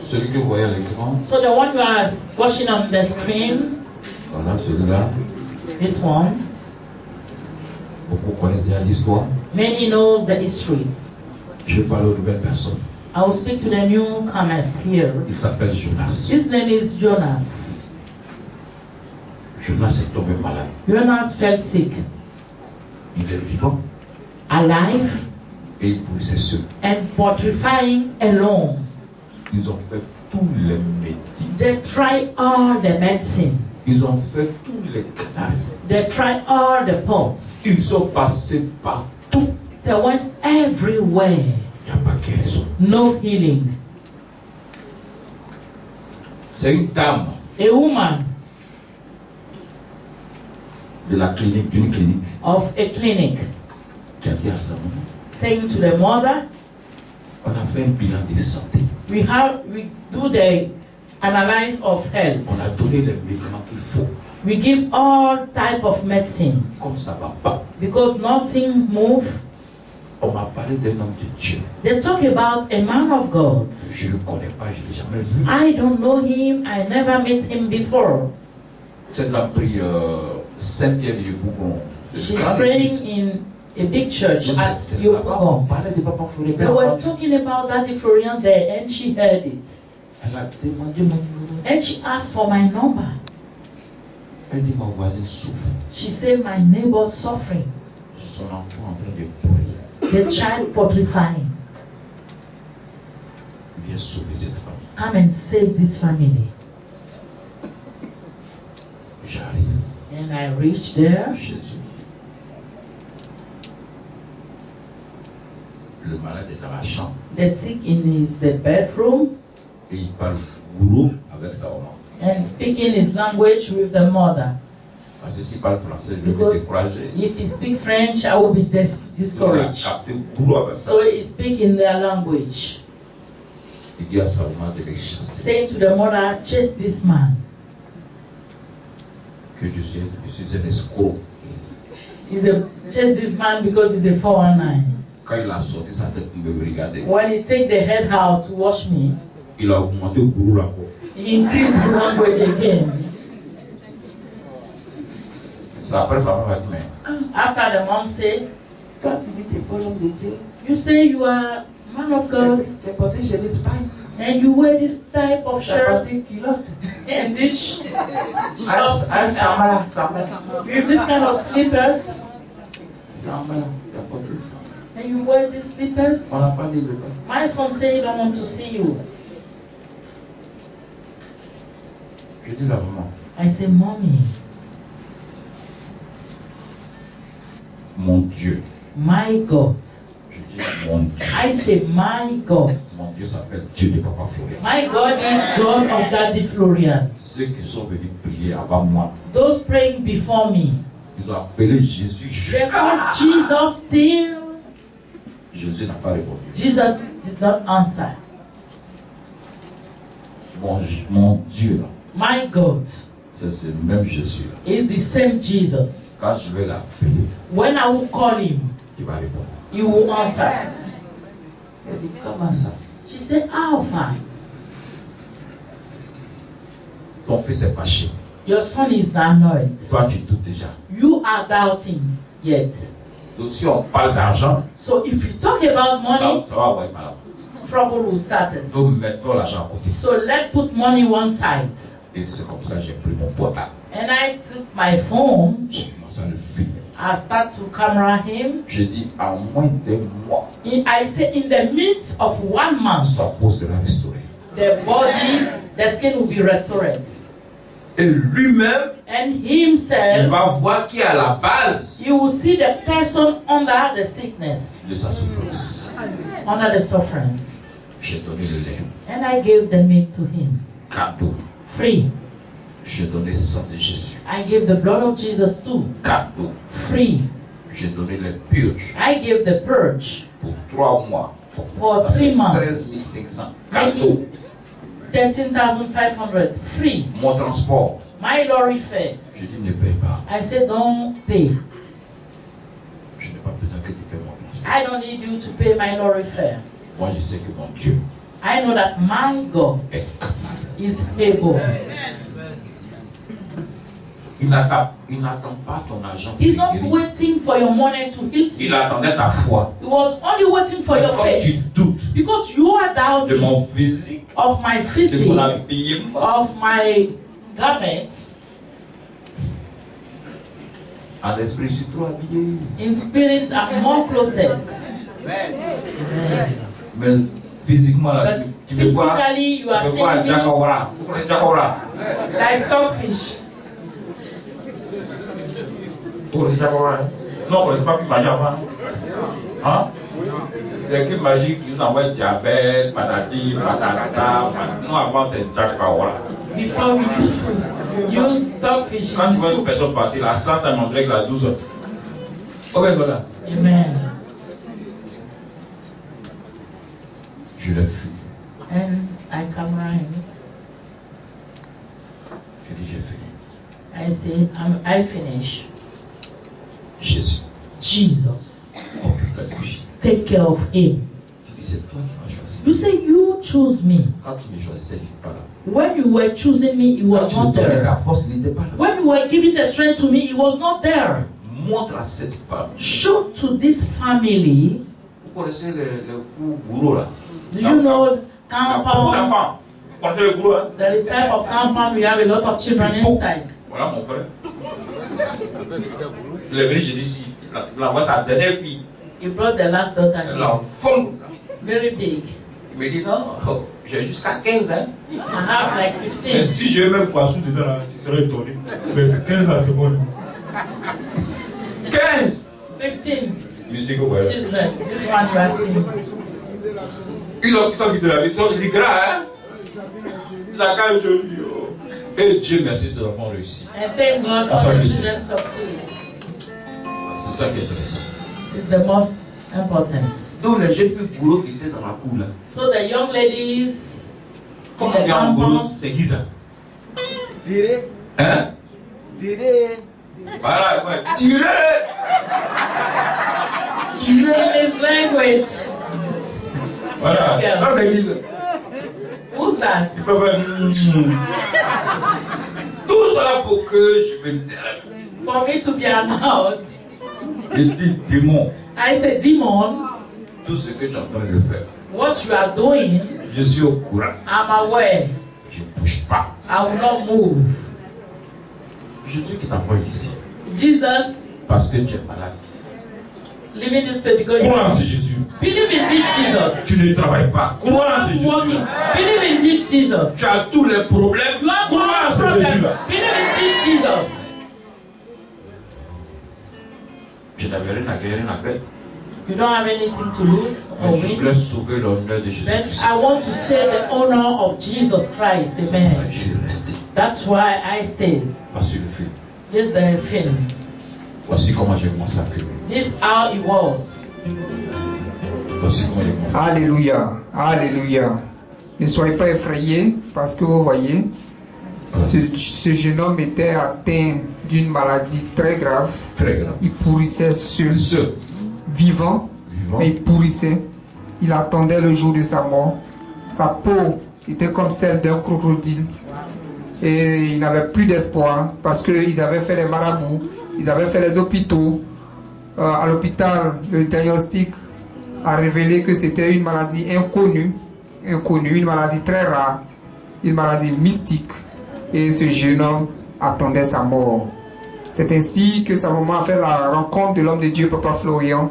Celui que vous voyez à l'écran. So the one you are watching on the screen. Voilà, celui-là. This one. Beaucoup connaissent déjà l'histoire. Many knows the history. Je parle aux nouvelles personnes. I will speak to the newcomers here. Il s'appelle Jonas. His name is Jonas. Jonas est tombé malade. Jonas felt sick. Il est vivant. Alive. Et il poussait seul. And putrefying alone. Ils ont fait tous les médicaments. They tried all the medicine. Ils ont fait tous les canaux. They tried all the pots. Ils sont passés partout. They went everywhere. Il n'y a pas guérison. No healing. C'est une dame. A woman. De la clinique, d'une clinique. Of a clinic. Qui a dit à sa maman. Saying to the mother. On a fait un bilan de santé. We do the analysis of health. On a donné les médicaments qu'il faut. We give all type of medicine. Comme ça va pas. Because nothing move. On m'a parlé d'un homme de Dieu. They talk about a man of God. Je ne le connais pas, je ne l'ai jamais vu. I don't know him. I never met him before. Cette dame prie Saint-Pierre de Bougon. She's praying in a big church at Yopougon. They were talking about Daddy Florian there, and she heard it. Elle a demandé mon numéro. And she asked for my number. Elle dit ma voisine souffre. She said my neighbor's suffering. Son enfant en train de pourrir. The child putrefying. Viens sauver cette famille. Come and save this family. J'arrive. And I reached there. Jésus. Le malade est dans la chambre. The sick in the bedroom. Et il parle gourou avec sa maman. And speaking his language with the mother. Parce que s'il parle français, je vais me décourager. If he speak French, I will be discouraged. So he speak in their language. Il dit à sa maman de les chasser. Saying to the mother, chase this man. Que je suis un escroc. Chase this man because he's a 419. Quand il a sorti sa tête pour me regarder. When he take the head out to wash me, il a augmenté le gourou encore. He increased the language again. Après, sa maman a dit, after the mom said, you say you are man of God, and you wear this type of shirt and this with this kind of slippers, and you wear these slippers. My son said he don't want to see you. Je dis la maman. I say, Mommy. Mon Dieu. My God. Je dis mon Dieu. I say, my God. Mon Dieu s'appelle Dieu de Papa Florian. My God is God of Daddy Florian. Ceux qui sont venus prier avant moi. Those praying before me. Ils ont appelé Jésus jusqu'à. Jesus still. Jésus n'a pas répondu. Jesus did not answer. Mon Dieu là. My God. C'est le même Jésus là. Is the same Jesus. Quand je vais l'appeler. When I will call him. Il va répondre. He will answer. Elle dit comment ça? She said, how far? Ton fils est fâché. Your son is annoyed. Toi tu doutes déjà. You are doubting yet. Donc si on parle d'argent. So if you talk about money. Ça va avoir une malade. Trouble will start. Donc mettons l'argent à côté. So let's put money one side. Et c'est comme ça que j'ai pris mon portable. And I took my phone. J'ai commencé à le filmer. I start to camera him. Je dis à moins d'un mois. I say in the midst of 1 month. Sa peau sera restaurée. The body, the skin will be restored. Et lui-même. And himself. Il va voir qui est à la base. You will see the person under the sickness. De sa souffrance. Under the sufferance. J'ai donné le lait. And I gave the meat to him. Cadeau. Free. J'ai donné le sang de Jésus. I gave the blood of Jesus too. Cadeau. Free. J'ai donné les purges. I gave the purge. Pour 3 mois. For 3 months. 13 500. Cadeau. 13,500. Free. Mon transport. My lorry fare. Je dis ne paye pas. I said don't pay. Je n'ai pas besoin que tu payes mon transport. I don't need you to pay my lorry fare. Moi je sais que mon Dieu. I know that my God is able. Il n'attend pas ton argent. He's not waiting for your money to hit you. Il attendait ta foi. He was only waiting for your faith. Tu doutes because you are doubting de mon physique, of my physique, de mon habillement, of my garments. En esprit, je suis trop habillé. In spirit, I'm more clothed. Amen. Mais physiquement, là, tu me vois, physically, you are tu me vois un seeing me Jakawara. Vous connaissez Jakawara? like stockfish. Vous connaissez Jakawara? Non, vous ne connaissez pas plus magie avant. Hein? L'équipe magique, nous avons diabète, patati, patata. Nous, avant, c'est Jakawara. Before we used to use stockfish. Quand tu vois une personne passer, la sente à montrer que la 12 heures. Ok, voilà. Amen. Je l'ai fui. And I come around. Je dis, j'ai fini. I say, I finish. Jésus. Jesus. Occupe de lui. Take care of him. Tu dis, c'est toi qui m'as choisi. You say you choose me. Quand tu me choisissais, il n'était pas là. When you were choosing me, he was not Ta there. force, il n'était pas là. When you were giving the strength to me, he was not there. Montre à cette femme. Show to this family. Vous connaissez le gourou là? Do you know Beaucoup compound? d'enfants. Vous connaissez le gourou, hein? There is type of compound we have a lot of children inside. Voilà mon frère. Il est venu, j'ai dit, si, la voix, sa dernière fille. He brought the last daughter. Elle l'a fond. Very big. Il me dit, non, j'ai jusqu'à 15 ans. I have like Mais 15. si j'ai même poisson dedans, là, tu serais étonné. Mais 15 là, c'est bon. 15! 15 Musique, ouais. children. This one you are seeing. Ils sont quittés la vie, ils sont grands, hein? Ils ont quand même joli. Et Dieu merci, ces enfants ont réussi. And thank God all the children succeed. C'est ça qui est intéressant. It's the most important. Donc les jeunes filles boulot qui étaient dans la cour là. So the young ladies in Comment the on dit en boulot, compound, c'est qui ça? Diré, Hein? diré. Voilà, ouais. Tirez! in his language. Voilà. Yeah. Ça c'est qui ça? Who's that? Ils peuvent dire, tout cela pour que je me For me to be allowed. Je dis démon, I said, demon, tout ce que tu es en train de faire. what you are doing, Je suis au courant. I'm aware. Je ne bouge pas. I will not move. Jésus qui t'envoie ici. Jesus, Parce que tu es malade. living this place because you Crois en ce Jésus. believe in this Jesus. Tu ne travailles pas. Crois en ce Jésus. Walking. Believe in this Jesus. Tu as tous les problèmes. You have Crois en no ce problem. Jésus-là. Believe in this Jesus. Je n'avais rien à gagner, rien à perdre. You don't have anything to lose or Mais je win. voulais sauver l'honneur de Jésus. Then I want to say the honor of Jesus Christ. Amen. Je suis resté. That's why I stayed. Voici le film. This is the film. Voici comment j'ai commencé à prier. This is how it was. Voici comment j'ai commencé. Alléluia, alléluia. Ne soyez pas effrayés parce que vous voyez, ce jeune homme était atteint d'une maladie très grave. Très grave. Il pourrissait seul, Seul. vivant, mais il pourrissait. Il attendait le jour de sa mort. Sa peau était comme celle d'un crocodile. Et il n'avait plus d'espoir parce qu'ils avaient fait les marabouts, ils avaient fait les hôpitaux. À l'hôpital, le diagnostic a révélé que c'était une maladie inconnue, une maladie très rare, une maladie mystique. Et ce jeune homme attendait sa mort. C'est ainsi que sa maman a fait la rencontre de l'homme de Dieu, Papa Florian.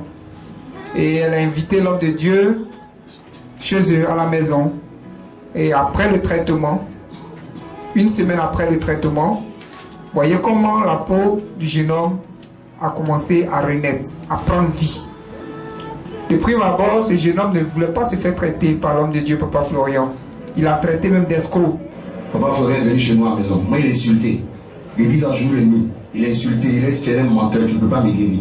Et elle a invité l'homme de Dieu chez eux, à la maison. Et après le traitement, une semaine après le traitement, voyez comment la peau du jeune homme a commencé à renaître, à prendre vie. De prime abord, ce jeune homme ne voulait pas se faire traiter par l'homme de Dieu, Papa Florian. Il a traité même d'escroc. Papa Florian est venu chez moi à la maison. Moi, il est insulté. Il dit ça jour et nuit. Il est insulté, il est tiré un menteur, tu ne peux pas me guérir.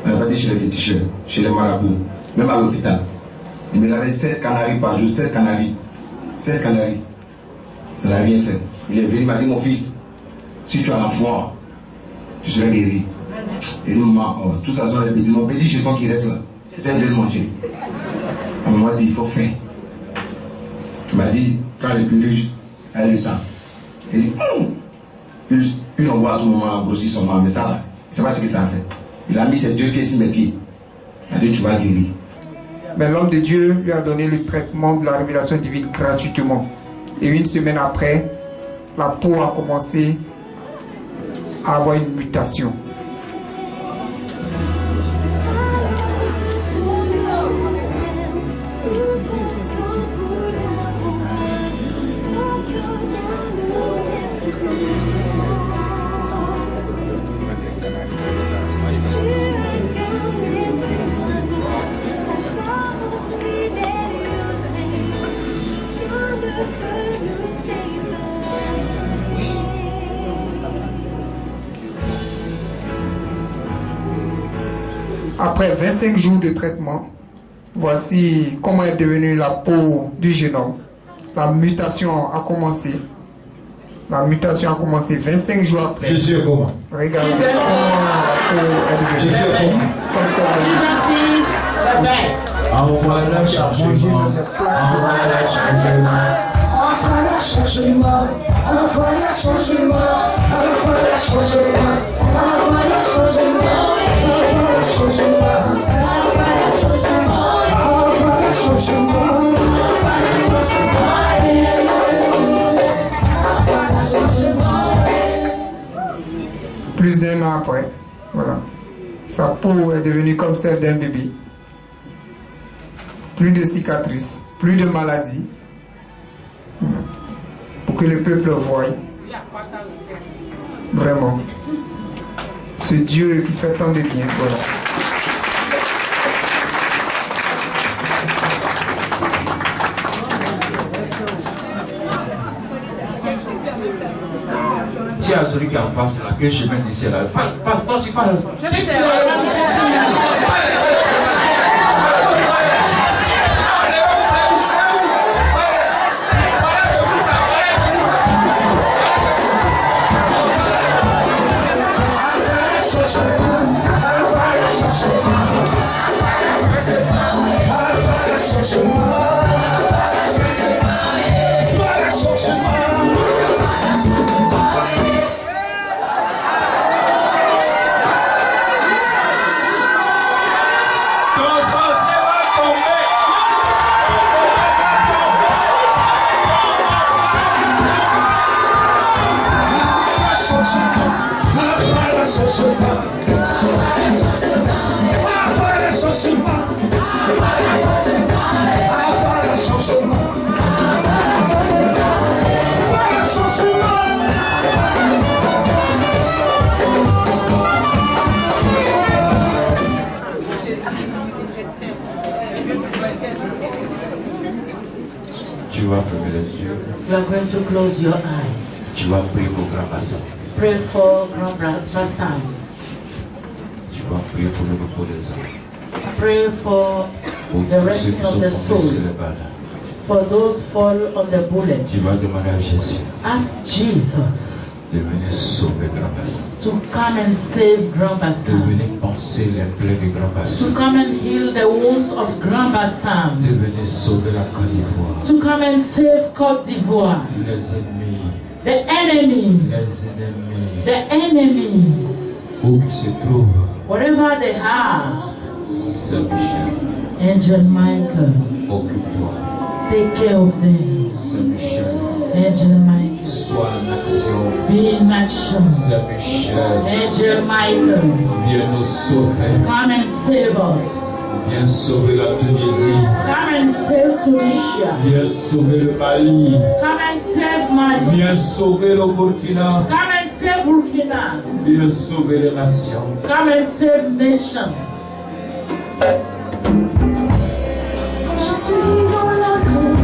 On n'a pas dit chez les féticheurs, chez les marabouts, même à l'hôpital. Il me avait 7 canaries par jour, 7 canaries. 7 canaries. Ça n'a rien fait. Il est venu, il m'a dit, mon fils, si tu as la foi, tu serais guéri. Et dit, maman, oh, tout ça sont les petits. Mon petit jeton qui reste là, c'est de le manger. La maman dit, il faut faire. Tu m'as dit, quand les purges, elle le sent. Et dit, puis on voit à tout moment grossir son nom, mais ça là, c'est pas ce que ça a fait. Il a mis ses 2 pieds sur mes pieds. Il a dit, tu vas guérir. Mais l'homme de Dieu lui a donné le traitement de la révélation divine gratuitement. Et une semaine après, la peau a commencé à avoir une mutation. Après 25 jours de traitement, voici comment est devenue la peau du jeune homme. La mutation a commencé. La mutation a commencé 25 jours après. Jésus est comment? Regardez comment la peau est devenue comme ça. Envoie le changement. Envoie le changement. Envoie le changement. Envoie le changement. Envoie le changement. Envoie le changement. Envoie le changement. Envoie le changement. Envoie le changement. Plus d'un an après, voilà. Sa peau est devenue comme celle d'un bébé. Plus de cicatrices, plus de maladies. Pour que le peuple voie. Vraiment. Ce Dieu qui fait tant de bien. Voilà. Qui a celui qui est en face là? Quel chemin d'ici là? Pas, tu parles. Tu vas fermer les yeux. You are going to close your eyes. Tu vas prier pour Grand Bassin. Pray for Grand Bassam. Tu vas prier pour le repos des âmes. Pray for Pour the tous ceux resting qui sont of the tombés soul. sur les balles. For those fall on the bullets. Tu vas demander à Jésus Ask Jesus de venir sauver Grand Bassin. to come and save Grand De Bassam. venir penser les plaies du Grand Bassin. To come and heal the wounds of Grand Bassam. De venir sauver la Côte d'Ivoire. To come and save Côte d'Ivoire. Les ennemis. The enemies. Les ennemis. The enemies. Où qu'ils se trouvent. Whatever they have. Saint-Michel. Angel Michael. Occupe-toi. Take care of them. Saint-Michel. Angel Michael. Sois en action. Be in action. Saint-Michel. Angel Michael. Viens nous sauver. Come and save us. Viens sauver la Tunisie. Come and save Tunisia. Viens sauver le Mali. Come and save Mali. Viens sauver le Burkina. Come and save Burkina. Viens sauver les nations. Come and save nations. Je suis dans la cour,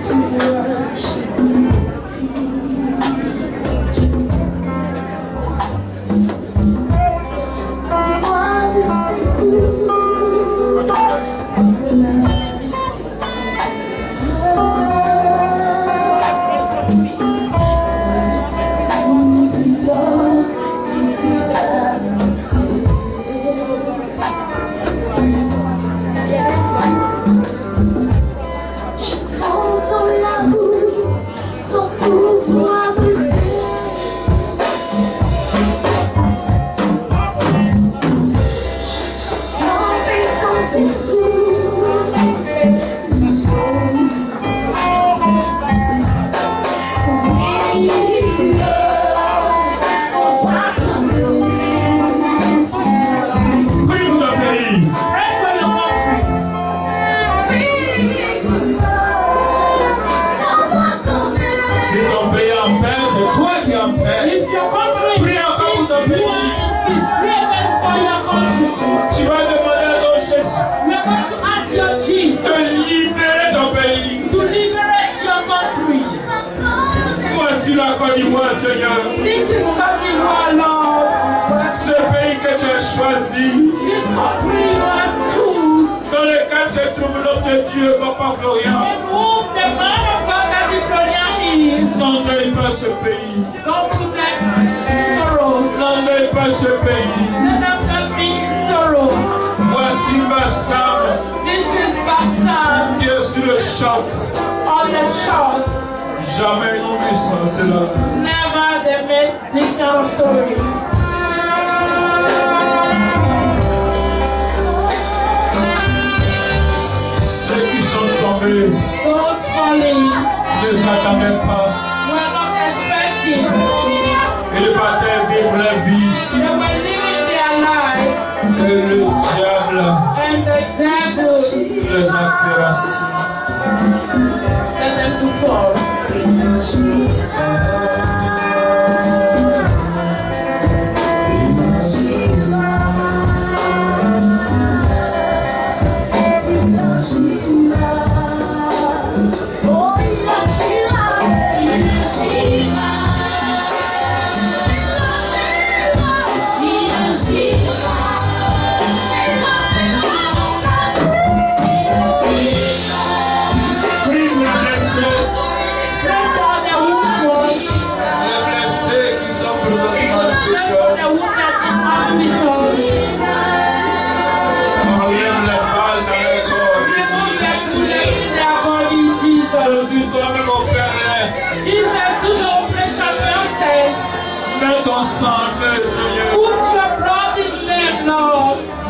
tu worship. Moi, je sais où son amour, son pouvoir de Dieu. Je suis tombée dans ses Seigneur. This is coming, our Lord. Ce pays que tu as choisi. This country you have chosen. Dans lequel se trouve l'homme de Dieu, Papa Florian. In whom the man of God that is Florian is. N'endeuille pas ce pays. Don't forget sorrows. N'endeuille pas ce pays. Let them not be in sorrows. Voici Bassam. This is Bassam. Qui est sur le choc. On the shore. Jamais non plus sans cela. Never they made this kind of story. Ceux qui sont tombés Those falling ne s'attendaient pas. were not expecting. Ils partaient vivre leur vie. They were living their life. Et le diable And the devil les a terrassés. led them to fall.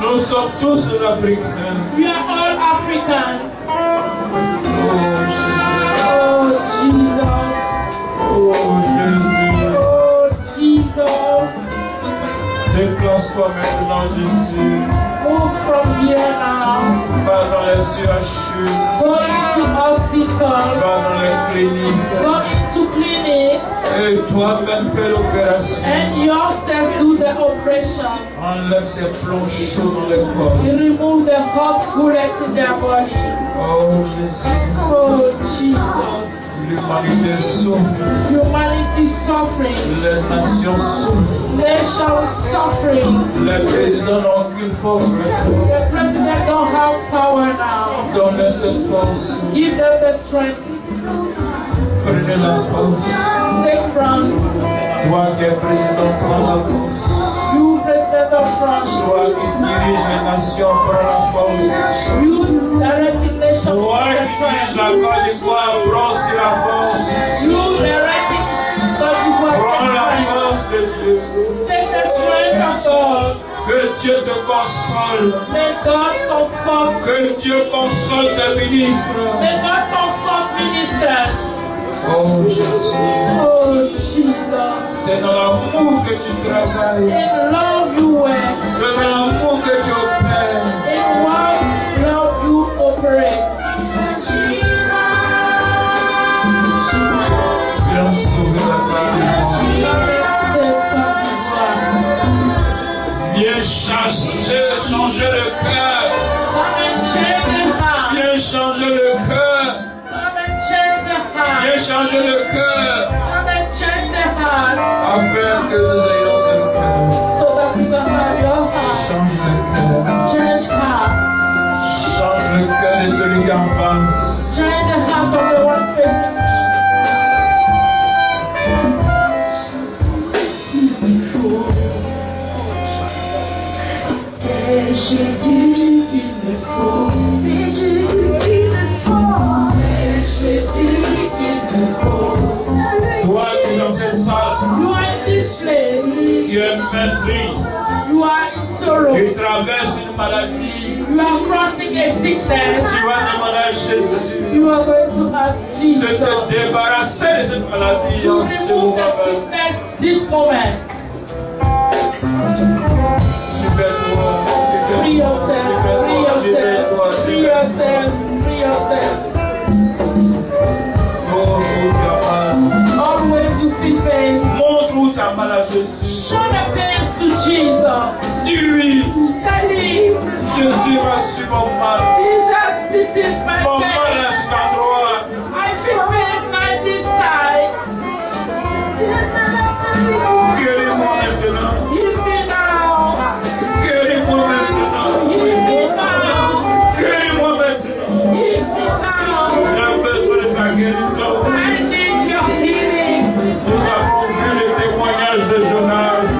Nous sommes tous africains. We are all Africans. Oh Jesus. Oh Jésus. Oh Jesus. Déclenche-toi maintenant, Jésus. Move from here now. Va dans les CHU. Go into hospital. Va dans les cliniques. Go into clinics. Et toi-même fais l'opération. And yourself do the operation. Enlève ces plombs chauds dans les corps. You remove the hot bullets in their body. Oh Jésus. Oh Jesus. L'humanité souffre. Humanity suffering. Les nations souffrent. Nations suffering. Les présidents n'ont aucune force. The president don't have power now. Donne cette force. Give them the strength. Prenez la force. Take France. Toi qui es président, prends la force. You president of France. Toi qui dirige les nations, prends la force. You directing nations. Toi qui dirige la Côte d'Ivoire, prends aussi la force. You directing Côte d'Ivoire. Prends la force de Dieu. Take the strength of God. Que Dieu te console. May God comfort. Que Dieu console tes ministres. May God comfort ministers. Oh Jésus. Oh Jesus. C'est dans l'amour que tu travailles. In love you work. C'est dans l'amour que tu opères. In what love you operate. Viens sauver la Côte d'Ivoire. Viens changer le cœur. Viens changer le cœur. Viens changer le cœur. Afin que nous ayons ce cœur. So that you can have your heart. Change le cœur. Change hearts. Change le cœur de celui qui en face. Change the heart of the one facing me. C'est Jésus qu'il me faut. C'est Jésus qu'il me faut. C'est Jésus. souffrir. You are in sorrow. Tu traverses une maladie. You are crossing a sickness. Tu vas demander à Jésus You are going to ask de te Jesus débarrasser de cette maladie to en ce remove moment. the sickness this moment. Free yourself, free yourself, free yourself, free yourself. Always you feel pain. Montre où ta maladie. Show the pains to Jesus. Dis-lui, Tell him, Jésus va sur mon mal. Jesus, this is my Mon mal pain. est cet endroit. I feel pain on this side. Guéris-moi maintenant. Heal me now. Guéris-moi maintenant. Heal me now. Guéris-moi maintenant. Heal me now. J'ai besoin de ta guérison. I need your healing. Nous avons vu le témoignage de Jonas.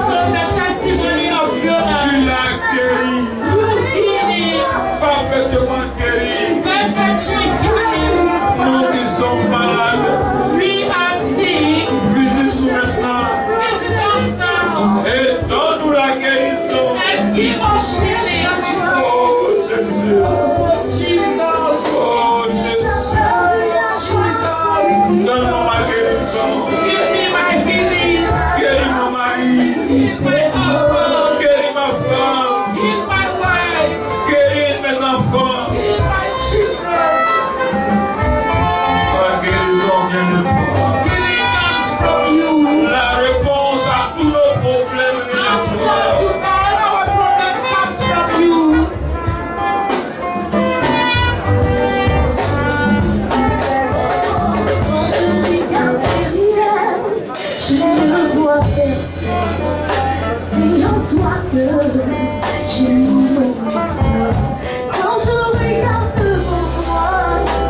So the testimony of Jonah. Tu l'as guéri. You heal him. Parfaitement guéri. Perfectly heal him. Nous qui sommes malades. We are sick. Visite-nous maintenant. Visit us now. Et donne-nous la guérison. And give us healing. Oh Jésus. Oh, Jesus. Oh Jésus. Jesus. Donne-moi ma guérison. Give me my healing. Guéris mon mari. Heal my husband. Guéris ma femme. Heal my wife. Guéris mes enfants. Heal my children. La guérison vient de toi. Healing comes from you. La réponse à tous nos problèmes vient de Answer toi. to all our problems comes from you. Quand je regarde derrière, je ne vois personne. C'est en toi que j'ai mon espoir. Quand je regarde devant moi,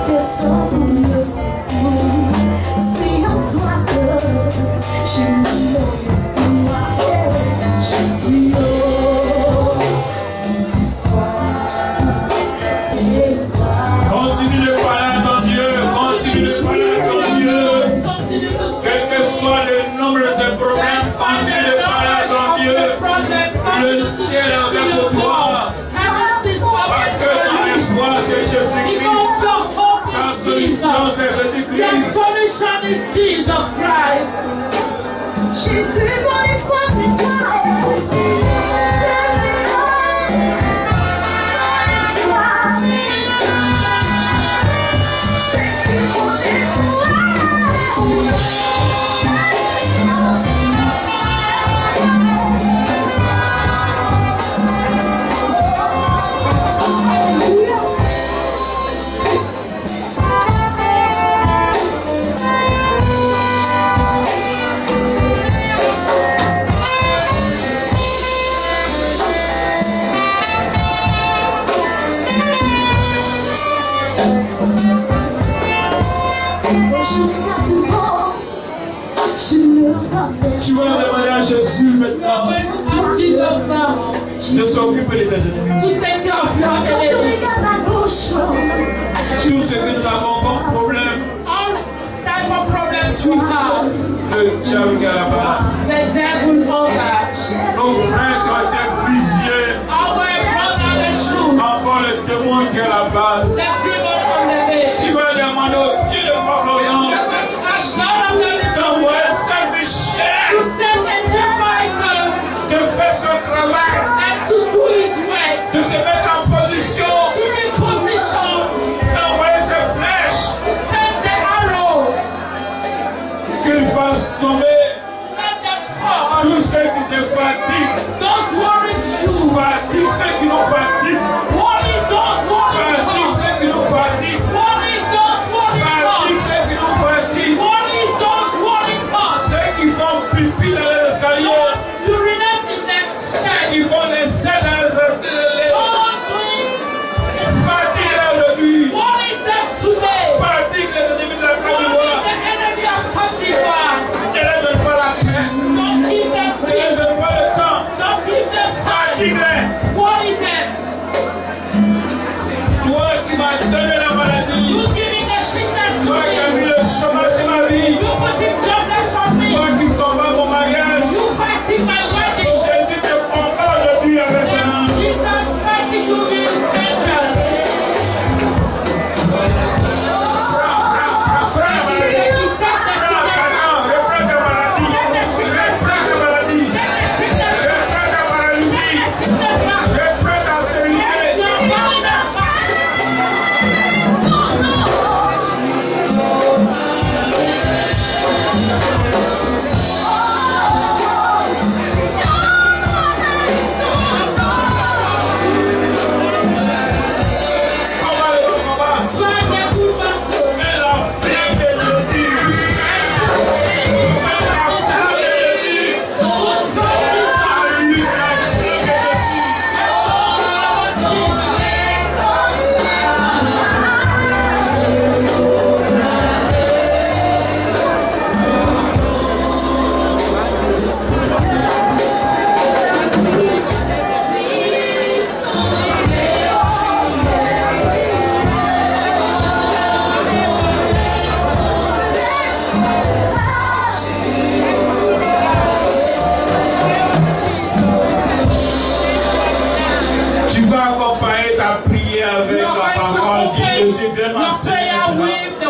personne ne me secoue. C'est en toi que j'ai mon espoir. Jésus, oh, mon espoir, c'est toi. Continue de parler à ton Dieu. Continue de parler à ton Dieu. Continue to Quel que soit le nombre de problèmes, continue de parler à ton Dieu. Le ciel est ouvert pour toi. Parce que ton espoir, c'est Jésus-Christ. Ta solution, c'est Your Jésus-Christ. solution is Jesus Christ. Jésus, mon espoir, c'est toi. Tu vas demander à Jésus maintenant Going to ask Jesus now de s'occuper de tes ennemis. to take care of your enemies. Tout ce que nous avons comme problème, All type of problems we have, le diable qui est là-bas. the devil hunger. Nos frères qui ont été fusillés, Our brothers the shoes, encore le démon qui est là-bas. the demon on the bed. Tu vas demander au Dieu de Port-Orient Ask God of the d'envoyer Saint-Michel to send angel Michael de faire son travail, and to do his work, de se mettre en position, to be position, d'envoyer ses flèches, to send the arrows, qu'il fasse tomber let them fall. tous ceux qui te fatiguent, Those worrying you, fatigue ceux qui nous fatiguent, worry those worrying fatigue us, ceux qui nous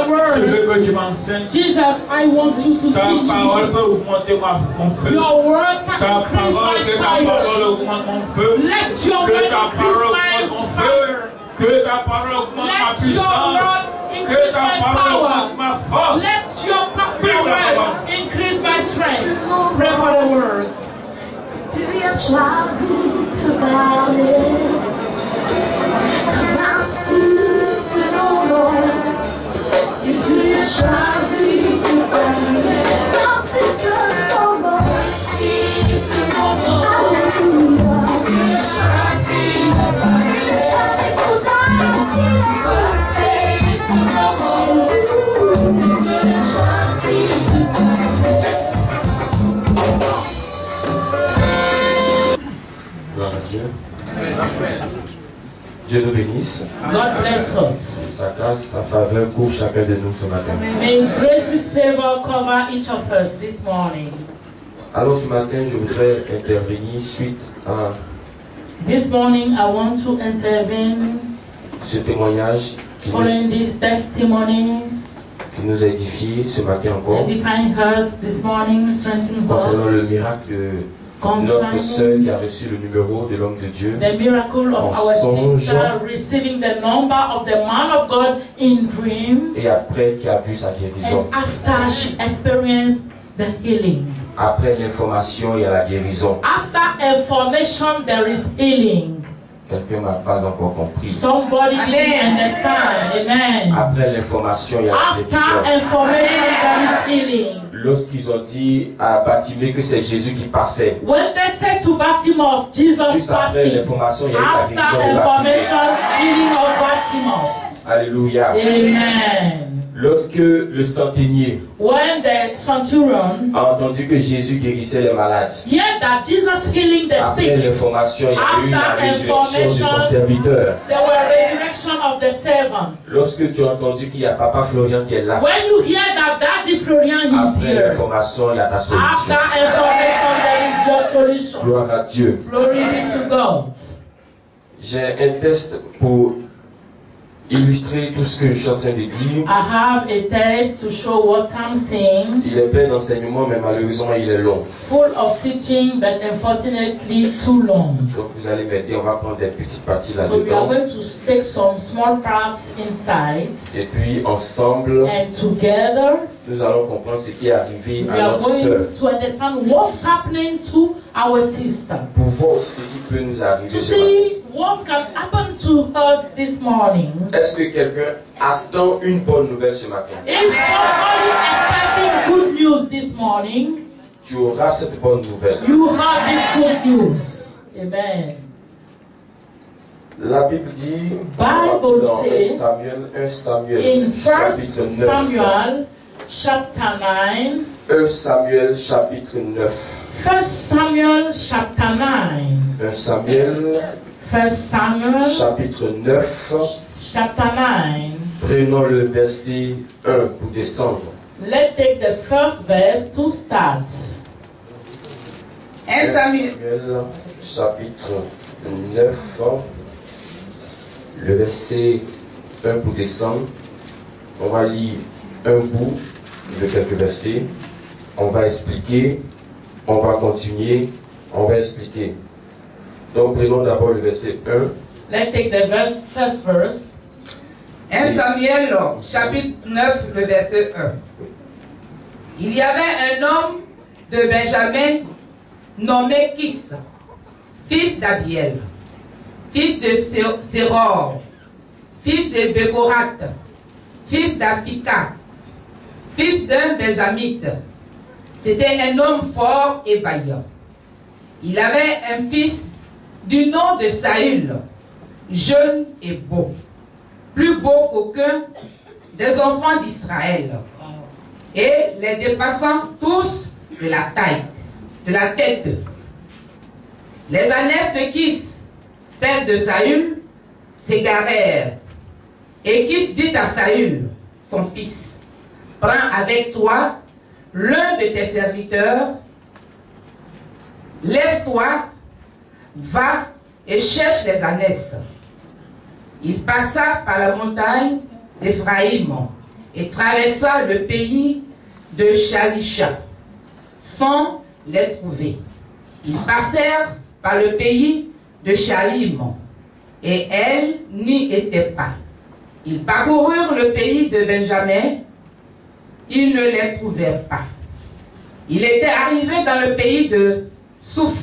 Je veux word. que tu m'enseignes. Jesus, I want you to Ta teach parole me. peut augmenter mon feu. Your word Ta can increase parole, que my ta fire. parole augmente mon feu. Let your Que word ta parole increase augmente mon my feu. fire. Que ta parole augmente ma Let your puissance. word Que increase ta my parole power. augmente ma force. Let your word increase my strength. Pray for the words. To your trials to valley, I see so Lord. Into your trials to valley, I see so Lord. Hallelujah. Into your trials to valley, I see so Lord. Into your trials to valley. Gloire à Dieu. Dieu nous bénisse. God bless us. Sa grâce, sa faveur couvre chacun de nous ce matin. May His grace, His favor cover each of us this morning. Alors ce matin, je voudrais intervenir suite à This morning, I want to intervene ce témoignage qui following these testimonies, nous edifie ce matin encore edifying us this morning, strengthening concernant us, le miracle de notre sœur concerning qui a reçu le numéro de l'homme de Dieu. the miracle of our Songe. sister receiving the number of the man of God in dream, Et après qui a vu sa guérison. and after she experienced the healing. Après l'information, il y a la guérison. After information, there is healing. Quelqu'un n'a pas encore compris. Somebody didn't understand. Amen. Après l'information, il y a la After guérison. information, there is healing. Lorsqu'ils ont dit à Bartimée que c'est Jésus qui passait, When they said to Bartimaeus, Jesus juste après passing, l'information, il y a eu la after guérison de Bartimée. information, healing of Bartimaeus. Alléluia. Amen. Lorsque le centenier When the centurion a entendu que Jésus guérissait les malades, heard that Jesus healing the après sick, l'information, il y a eu la After résurrection de son information, serviteur. there were resurrection of the servants. Lorsque tu as entendu qu'il y a Papa Florian qui est là, When you hear that Daddy Florian is après here, l'information, il y a ta solution. after information, there is your solution. Gloire à Dieu. Glory be to God. J'ai un test pour illustrer tout ce que je suis en train de dire. I have a test to show what I'm saying, Il est plein d'enseignements, mais malheureusement, il est long. full of teaching, but unfortunately too long. Donc vous allez m'aider, on va prendre des petites parties So we are là-dedans. going to take some small parts inside, Et puis ensemble, and together nous allons comprendre ce qui est arrivé we à are notre sœur. going to understand what's happening to our sister, Pour voir ce qui peut nous arriver to ce matin. see what can happen to us this morning. Est-ce que quelqu'un attend une bonne nouvelle ce matin? Is somebody expecting good news this morning? Tu auras cette bonne nouvelle. You have this good news. Amen. La Bible dit Bible dans 1 says Samuel, in 1 chapitre 9. Samuel chapter 9, 1 Samuel chapitre 9. 1 Samuel chapter 9, 1 Samuel 1 Samuel chapitre 9. chapter 9. Prenons le verset 1 pour descendre. Let's take the first verse to start. 1 Samuel chapitre 9. Le verset 1 pour descendre. On va lire un bout de quelques versets. On va expliquer. On va continuer. On va expliquer. Donc prenons d'abord le verset 1. Let's take the first verse. 1 Samuel, chapitre 9, le verset 1. Il y avait un homme de Benjamin nommé Kis, fils d'Abiel, fils de Séror, fils de Bécorat, fils d'Afika, fils d'un Benjamite. C'était un homme fort et vaillant. Il avait un fils du nom de Saül, jeune et beau, plus beau qu'aucun des enfants d'Israël, et les dépassant tous de la tête. Les ânesses de Kis, père de Saül, s'égarèrent, et Kis dit à Saül, son fils, prends avec toi l'un de tes serviteurs, lève-toi, va et cherche les ânesses. Il passa par la montagne d'Éphraïm et traversa le pays de Shalisha sans les trouver. Ils passèrent par le pays de Shalim et elles n'y étaient pas. Ils parcoururent le pays de Benjamin, ils ne les trouvèrent pas. Il était arrivé dans le pays de Souf,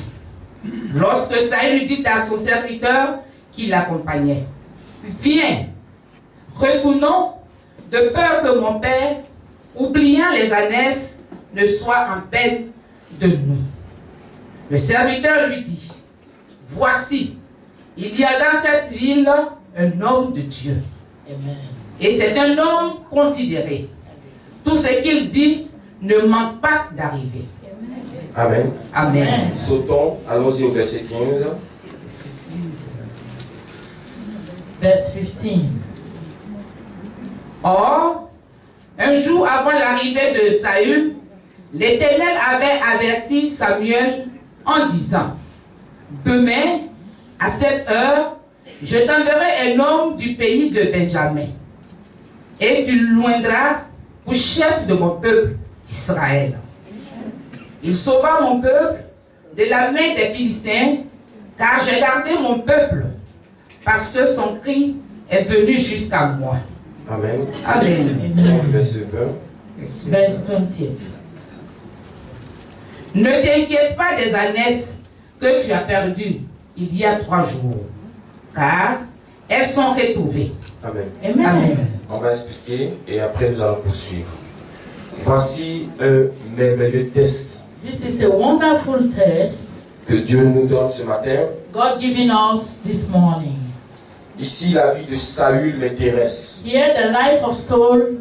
lorsque Saül dit à son serviteur qui l'accompagnait, « Viens, retournons, de peur que mon père, oubliant les ânesses, ne soit en peine de nous. » Le serviteur lui dit, « Voici, il y a dans cette ville un homme de Dieu. Amen. Et c'est un homme considéré. Tout ce qu'il dit ne manque pas d'arriver. » Amen. Amen. Sautons, allons-y au verset 15. Verse 15. Or, un jour avant l'arrivée de Saül, l'Éternel avait averti Samuel en disant, « Demain, à cette heure, je t'enverrai un homme du pays de Benjamin, et tu le joindras pour chef de mon peuple d'Israël. » Il sauva mon peuple de la main des Philistins, car j'ai gardé mon peuple, parce que son cri est venu jusqu'à moi. Amen. Amen. Verset 20. Verse 20. Ne t'inquiète pas des ânesses que tu as perdues il y a 3 jours, car elles sont retrouvées. Amen. Amen. Amen. On va expliquer et après nous allons poursuivre. Voici un merveilleux test This is a wonderful test que Dieu nous donne ce matin. God giving us this morning. Ici, la vie de Saül m'intéresse. Here, the life of Saul,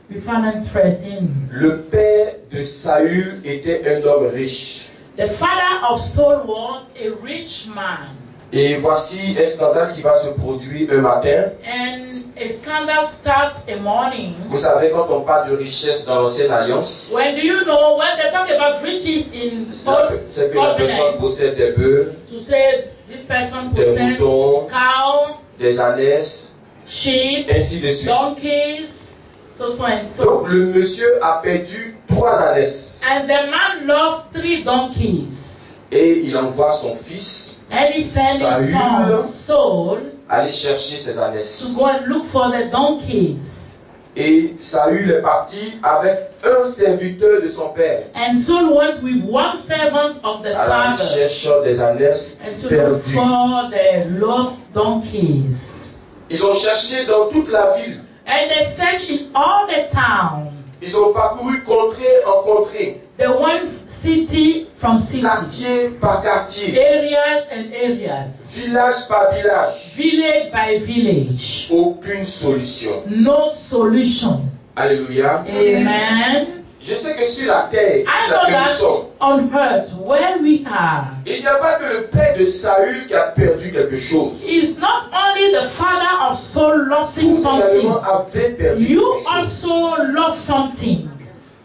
we find interest in. Le père de Saül était un homme riche. The father of Saul was a rich man. Et voici un scandale qui va se produire un matin. And a scandal starts a morning. Vous savez, quand on parle de richesse dans l'ancienne alliance, When do you know, when they talk about riches in old c'est que la personne covenants, possède des bœufs, to say this person des possesses moutons, cow, des ânesses, sheep, ainsi de suite. donkeys, so and so. Donc le monsieur a perdu 3 ânesses. And the man lost 3 donkeys. Et il envoie son fils And he sent his Saül son Saul aller chercher ses to ânesses. go and look for the donkeys. Et Saül est parti avec un serviteur de son père And Saul went with one servant of the à la father recherche des ânesses and to look perdues. for the lost donkeys. Ils ont cherché dans toute la ville. And they searched in all the town. Ils ont parcouru contrée en contrée, They went city from city, quartier par quartier, areas and areas, village par village. village by village. Aucune solution. No solution. Alléluia. Amen. Je sais que sur la terre, I sur know laquelle nous that sommes, on earth where we are, il n'y a pas que le père de Saül qui a perdu quelque chose. it's not only the father of Saul losing Vous something. également avez perdu You quelque chose. also lost something.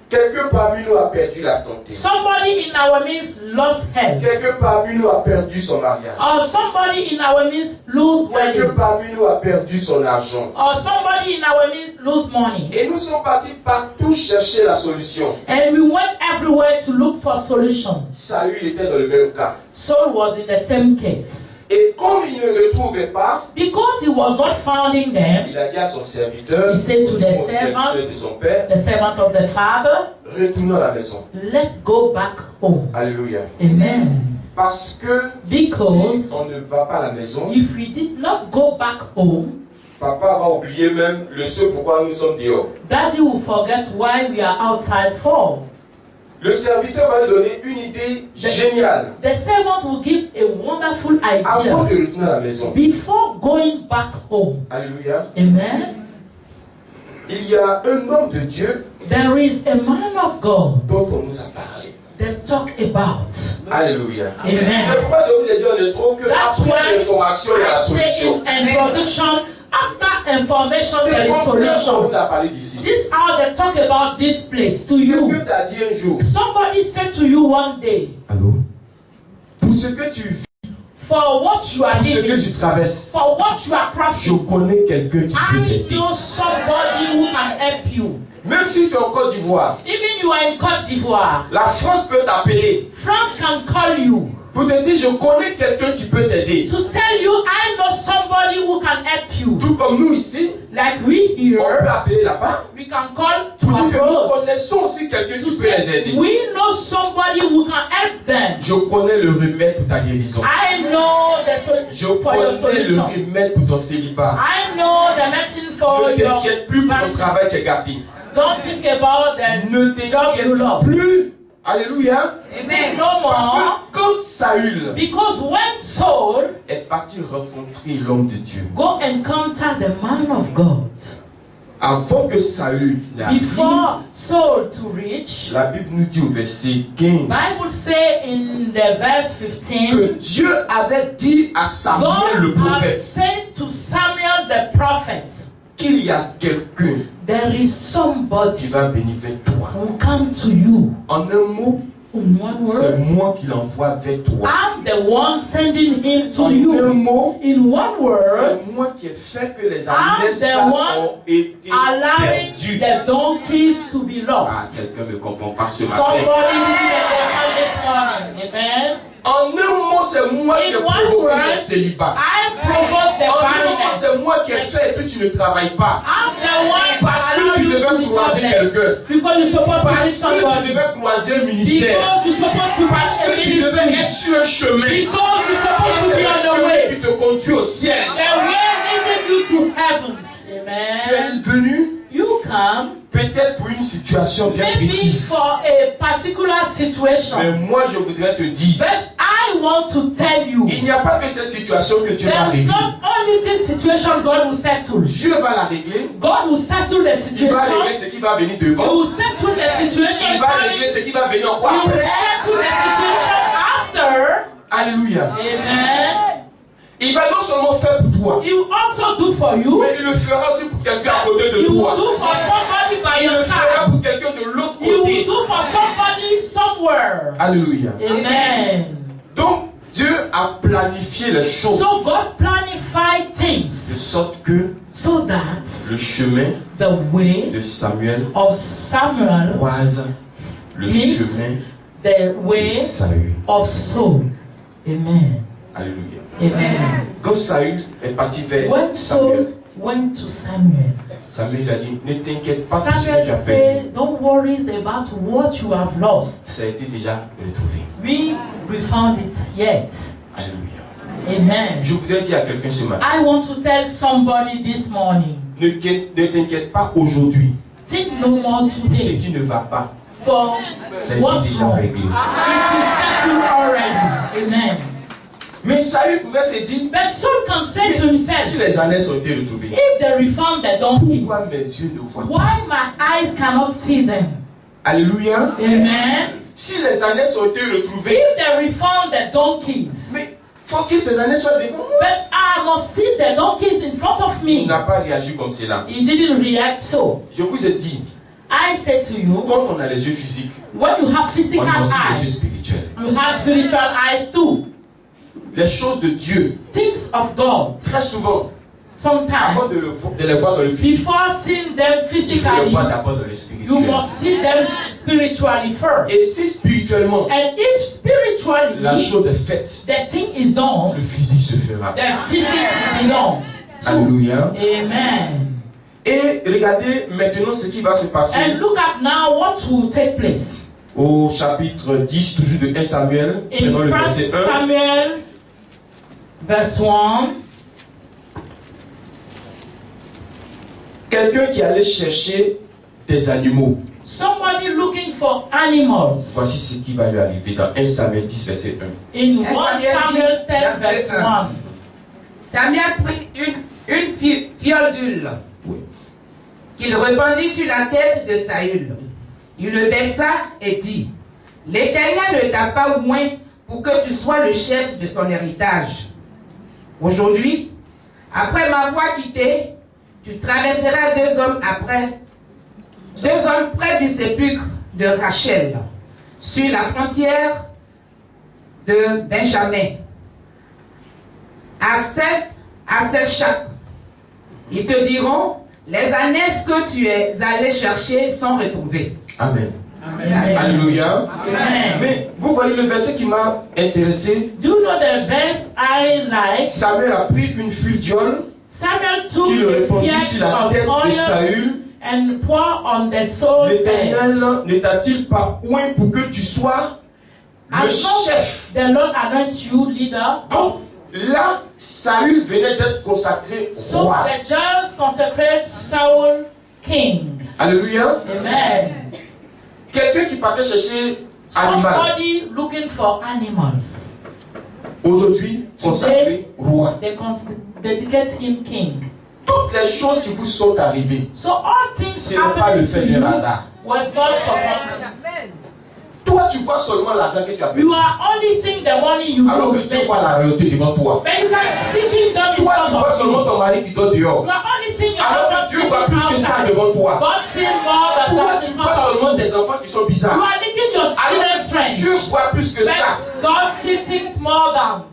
Quelqu'un parmi nous a perdu la santé. Somebody in our midst lost health. Quelqu'un parmi nous a perdu son mariage. Or somebody in our midst lose Quelqu'un wedding. parmi nous a perdu son argent. Or somebody in our midst lose money. Et nous sommes partis partout chercher la solution. And we went everywhere to look for solutions. Saül était dans le même cas. Saul was in the same case. Et comme il ne retrouvait pas, Because he was not finding them, il a dit à son serviteur, he said to the au serviteur de servants, son père, the servant of the father, retournons à la maison. let's go back home. Alléluia. Amen. Parce que Because si on ne va pas à la maison, if we did not go back home, papa va oublier même le ce pourquoi nous sommes dehors. Daddy will forget why we are outside for. Le serviteur va lui donner une idée géniale. The servant will give a wonderful Avant idea de retourner à la maison. before going back home. Alléluia. Amen. Il y a un homme de Dieu There is a man of God dont on nous a parlé. that talk about. Alléluia. Amen. C'est pourquoi je vous ai dit en intro que That's après why l'information, il y a la I say solution. in introduction, after information there C'est is comme ça qu'on solution. vous a parlé d'ici. This is how they talk about this place to you. Quelqu'un t'a dit un jour, Somebody said to you one day, allô, pour ce que tu vis, For what you are Pour ce que living, tu traverses, for what you are je crossing, connais quelqu'un qui peut I t'aider. know somebody who can help you. Même si tu es en Côte d'Ivoire, Even you are in Côte d'Ivoire, la France peut t'appeler France can call you pour te dire je connais quelqu'un qui peut t'aider. to tell you, I know somebody who can help you. Tout comme nous ici, Like we on peut here, appeler là-bas we can call to pour dire que nous abroad connaissons aussi quelqu'un to qui peut les say, aider. we know somebody who can help them. Je connais le remède pour ta guérison. I know the Je solution for your connais le solution. remède pour ton célibat. I know the medicine for Ne your t'inquiète plus pour ton marriage. travail qui est gâté. Don't think about the Ne job you t'inquiète lost. plus. Alléluia. Think no Parce more. que quand Saül Because when Saul est parti rencontrer l'homme de Dieu, go encounter the man of God, avant que Saül n'arrive, before Saul to reach, la Bible nous dit au verset 15 Bible say in the verse 15, que Dieu avait dit à Samuel le God has prophète said to Samuel the prophet, qu'il y a quelqu'un there is qui somebody va venir vers toi. who will come to you. En un mot, In one c'est word, moi qui l'envoie vers toi. I'm the one sending him to En un you. mot, In one word, c'est moi qui ai fait que les I'm animaux the ça one ont été allowing perdus. the donkeys to be Ah, lost. quelqu'un ne me comprend pas ce matin. Somebody didn't understand this morning. Amen. En un mot, c'est moi qui ai In one provoqué word, ce célibat. I provoked the En un mot, barrenness. c'est moi qui ai fait et puis tu ne travailles pas. I'm the one Parce que allowing tu you devais to be croiser jobless. quelqu'un. Because you're supposed to Parce be que tu somebody. devais croiser un ministère. Because you're supposed to Parce be que tu devais être ministry. sur un chemin. Because you're supposed to C'est be le on the chemin way. qui te conduit au ciel. The way leading you to heavens. Tu es Amen. venu You come peut-être pour une situation bien maybe précise. for a particular situation. Mais moi, je voudrais te dire, But I want to tell you, il n'y a pas que cette situation que Dieu va there's régler. not only this situation God will settle. Dieu va la régler. God will settle the Il va régler situation. ce qui va venir He devant. will settle the situation. Il va régler ce qui va venir encore He will après. settle the situation after. Alléluia. Amen. Il va non seulement faire pour toi, He will also do for you. mais il le fera aussi pour quelqu'un à côté de He will toi. do for somebody by Il your le fera side. pour quelqu'un de l'autre He will côté. do for somebody somewhere. Alléluia. Amen. Donc, Dieu a planifié les choses So God planified de things sorte que so that le chemin the way de Samuel of Samuel croise le meets chemin the de way Saül. of Saul. Amen. Alléluia. Amen. Quand Saül est parti vers When Samuel, Saul went to Samuel, Samuel a dit, ne t'inquiète pas pour ce que Samuel tu as perdu. said, don't worry about what you have lost. Ça a été déjà retrouvé. We found it yet. Alléluia. Amen. Je voudrais dire à quelqu'un ce matin, I want to tell somebody this morning, ne t'inquiète pas aujourd'hui think no more pour ce today qui ne va pas. for Ça a été what's déjà wrong. It réglé. is settled already. Amen. Mais Saül pouvait se dire, But Saul can say to si himself, les ânes ont été retrouvés, if they refound the donkeys, pourquoi mes yeux ne voient pas? why my eyes cannot see them? Alléluia. Amen. Si les ânes ont été retrouvés, If they refound the donkeys, mais faut que ces ânes soient devant moi. but I must see the donkeys in front of Il me. n'a pas réagi comme cela. He didn't react so. Je vous ai dit, I said to you, quand on a les yeux physiques, when you have on physical a aussi les yeux eyes, spirituels. you have spiritual eyes too. Les choses de Dieu, Things of God, très souvent, avant sometimes, de les voir dans le physique, before seeing them il faut les physically, voir d'abord dans le you spirituel. must see them spiritually first. Et si spirituellement, And if spiritually la chose est faite, the thing is done, le physique se fera. the physique belongs to. Alléluia. Amen. Et regardez maintenant ce qui va se passer And look at now what will take place. au chapitre 10, toujours de 1 Samuel, In prenons le 1 verset 1. Samuel, verse 1, Quelqu'un qui allait chercher des animaux. somebody looking for animals. Voici ce qui va lui arriver dans 1 Samuel 10, verset 1. In 1 Samuel Samuel 10, 10, verse 1. Samuel prit une fiole d'huile qu'il répandit sur la tête de Saül. Il le baissa et dit, l'Éternel ne t'a pas oint pour que tu sois le chef de son héritage. Aujourd'hui, après m'avoir quitté, tu traverseras deux hommes près du sépulcre de Rachel, sur la frontière de Benjamin. à 7 chaque. Ils te diront, les ânesses que tu es allé chercher sont retrouvées. Amen. Amen. Alléluia. Amen. Mais vous voyez le verset qui m'a intéressé. Do you know the verse I like? Samuel a pris une fiole Samuel took qui le a répandit sur flask la of tête de oil Saül. and pour on the soul L'Éternel bed. ne t'a-t-il pas oint pour que tu sois le As long chef? as the Lord anoints you leader, Donc là, Saül venait d'être consacré so roi. the just consecrate Saul king. Alléluia. Amen. Quelqu'un qui partait chercher animal, Somebody looking for animals. aujourd'hui consacré roi. They dedicate him king. Toutes les choses qui vous sont arrivées, So all things ce n'est pas le happening fait to de you hasard. was God for purpose. Toi, tu vois seulement l'argent que tu as perdu. You are only seeing the money you Alors que lose. tu vois la réalité devant toi. But you can see kingdom in Toi, tu front vois of seulement you. ton mari qui dort dehors. You are only seeing your Alors husband que Dieu voit sitting plus que ça outside. devant toi. God sees more than Toi, that tu in vois front of seulement you. des enfants qui sont You bizarres. are licking your Alors children's que friends. Dieu voit plus que ça. But God sees things more than.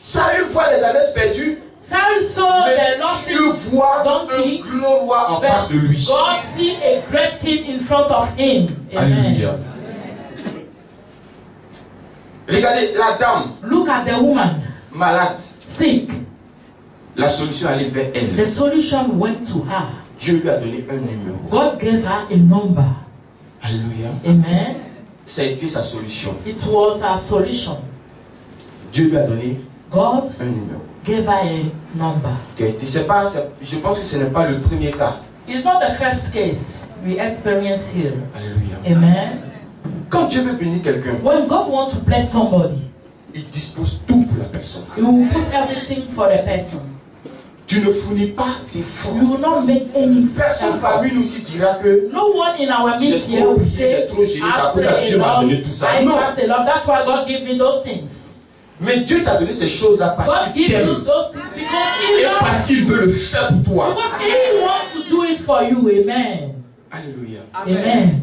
Saül voit les années perdues, Saul saw mais the lost Dieu voit donkey, un gros roi en but face de lui. God see a great king in front of him. Alléluia. Amen. Regardez, la dame Look at the woman malade, sick. la solution allait vers elle. The solution went to her. Dieu lui a donné un numéro. God gave her a number. Alléluia. Amen. Ça a été sa solution. It was her solution. Dieu lui a donné God un numéro. gave her a number. Je pense que ce n'est pas le premier cas. It's not the first case we experience here. Alléluia. Amen. Quand Dieu veut bénir quelqu'un, When God wants to bless somebody, il dispose tout pour la personne. He will put everything for the person. Tu ne fournis pas d'efforts. You will not make any Personne parmi nous effort. ici dira que No one in our j'ai midst here trop will prié, say, j'ai trop gêné, c'est à I cause de pray Dieu a m'a lot, donné tout ça. I Non. fast a lot. That's why God gave me those things. Mais Dieu t'a donné ces choses-là parce God qu'il give you t'aime those things because He et loves parce qu'il veut le faire pour toi. Because He wants to do it for you. Amen. Alléluia. Amen.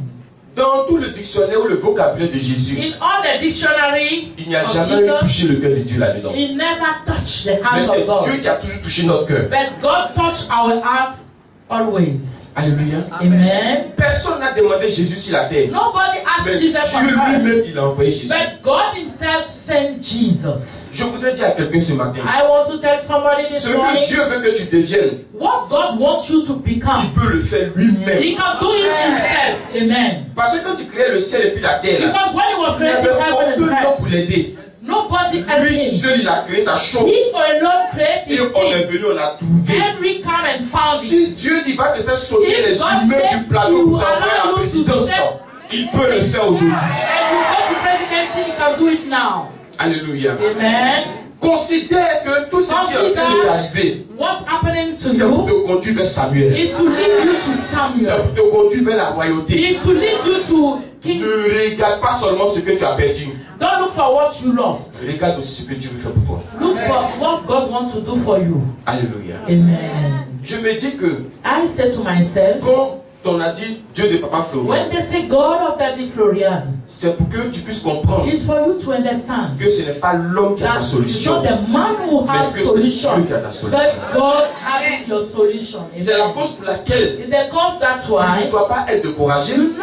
Dans tout le dictionnaire ou le vocabulaire de Jésus, In all the dictionary il n'y a of jamais eu Jesus, touché le cœur de Dieu là-dedans. He never touched the Mais hands c'est of God. Dieu qui a toujours touché notre cœur. But God touched our hearts always. Alléluia. Amen. Personne n'a demandé Jésus sur la terre. Nobody asked Mais Jesus for Dieu Christ. lui-même, il a envoyé Jésus. But God Himself sent Jesus. Je voudrais dire à quelqu'un ce matin, I want to tell somebody this ce que morning, Dieu veut que tu deviennes, what God wants you to become, il peut le faire lui-même. He can do it Himself. Amen. Parce que quand il créait le ciel et puis la terre, Because when He was il n'y creating avait heaven aucun and homme pour earth, l'aider. nobody helped Lui Him. seul, il a créé sa chose. He alone created Et His on est things. venu, on a trouvé. And we come and found Si it. Dieu dit va te faire sauter If les God humains said du plateau he pour will t'envoyer à allow la you to présidence, set- il peut le faire aujourd'hui. And you go to presidency, you can do it now. Alléluia. Amen. Considère que tout ce qui est en train de t'arriver, What's happening to c'est pour you te conduire vers Samuel. is to lead you to C'est Samuel. pour te conduire vers la royauté. Is to lead you to King. Ne regarde pas seulement ce que tu as perdu. Don't look for what you lost. Regarde aussi ce que Dieu veut faire pour toi. Look for what God wants to do for you. Alléluia. Amen. Je me dis que I said to myself, quand on a dit Dieu de Papa Florian, when they say God of Daddy Florian, c'est pour que tu puisses comprendre it's for you to understand que ce n'est pas l'homme qui a that la it's solution, not the man who mais has que c'est solution, Dieu qui a la solution. but God has your solution. C'est la Amen. cause pour laquelle It's the cause that's tu ne why dois pas être découragé you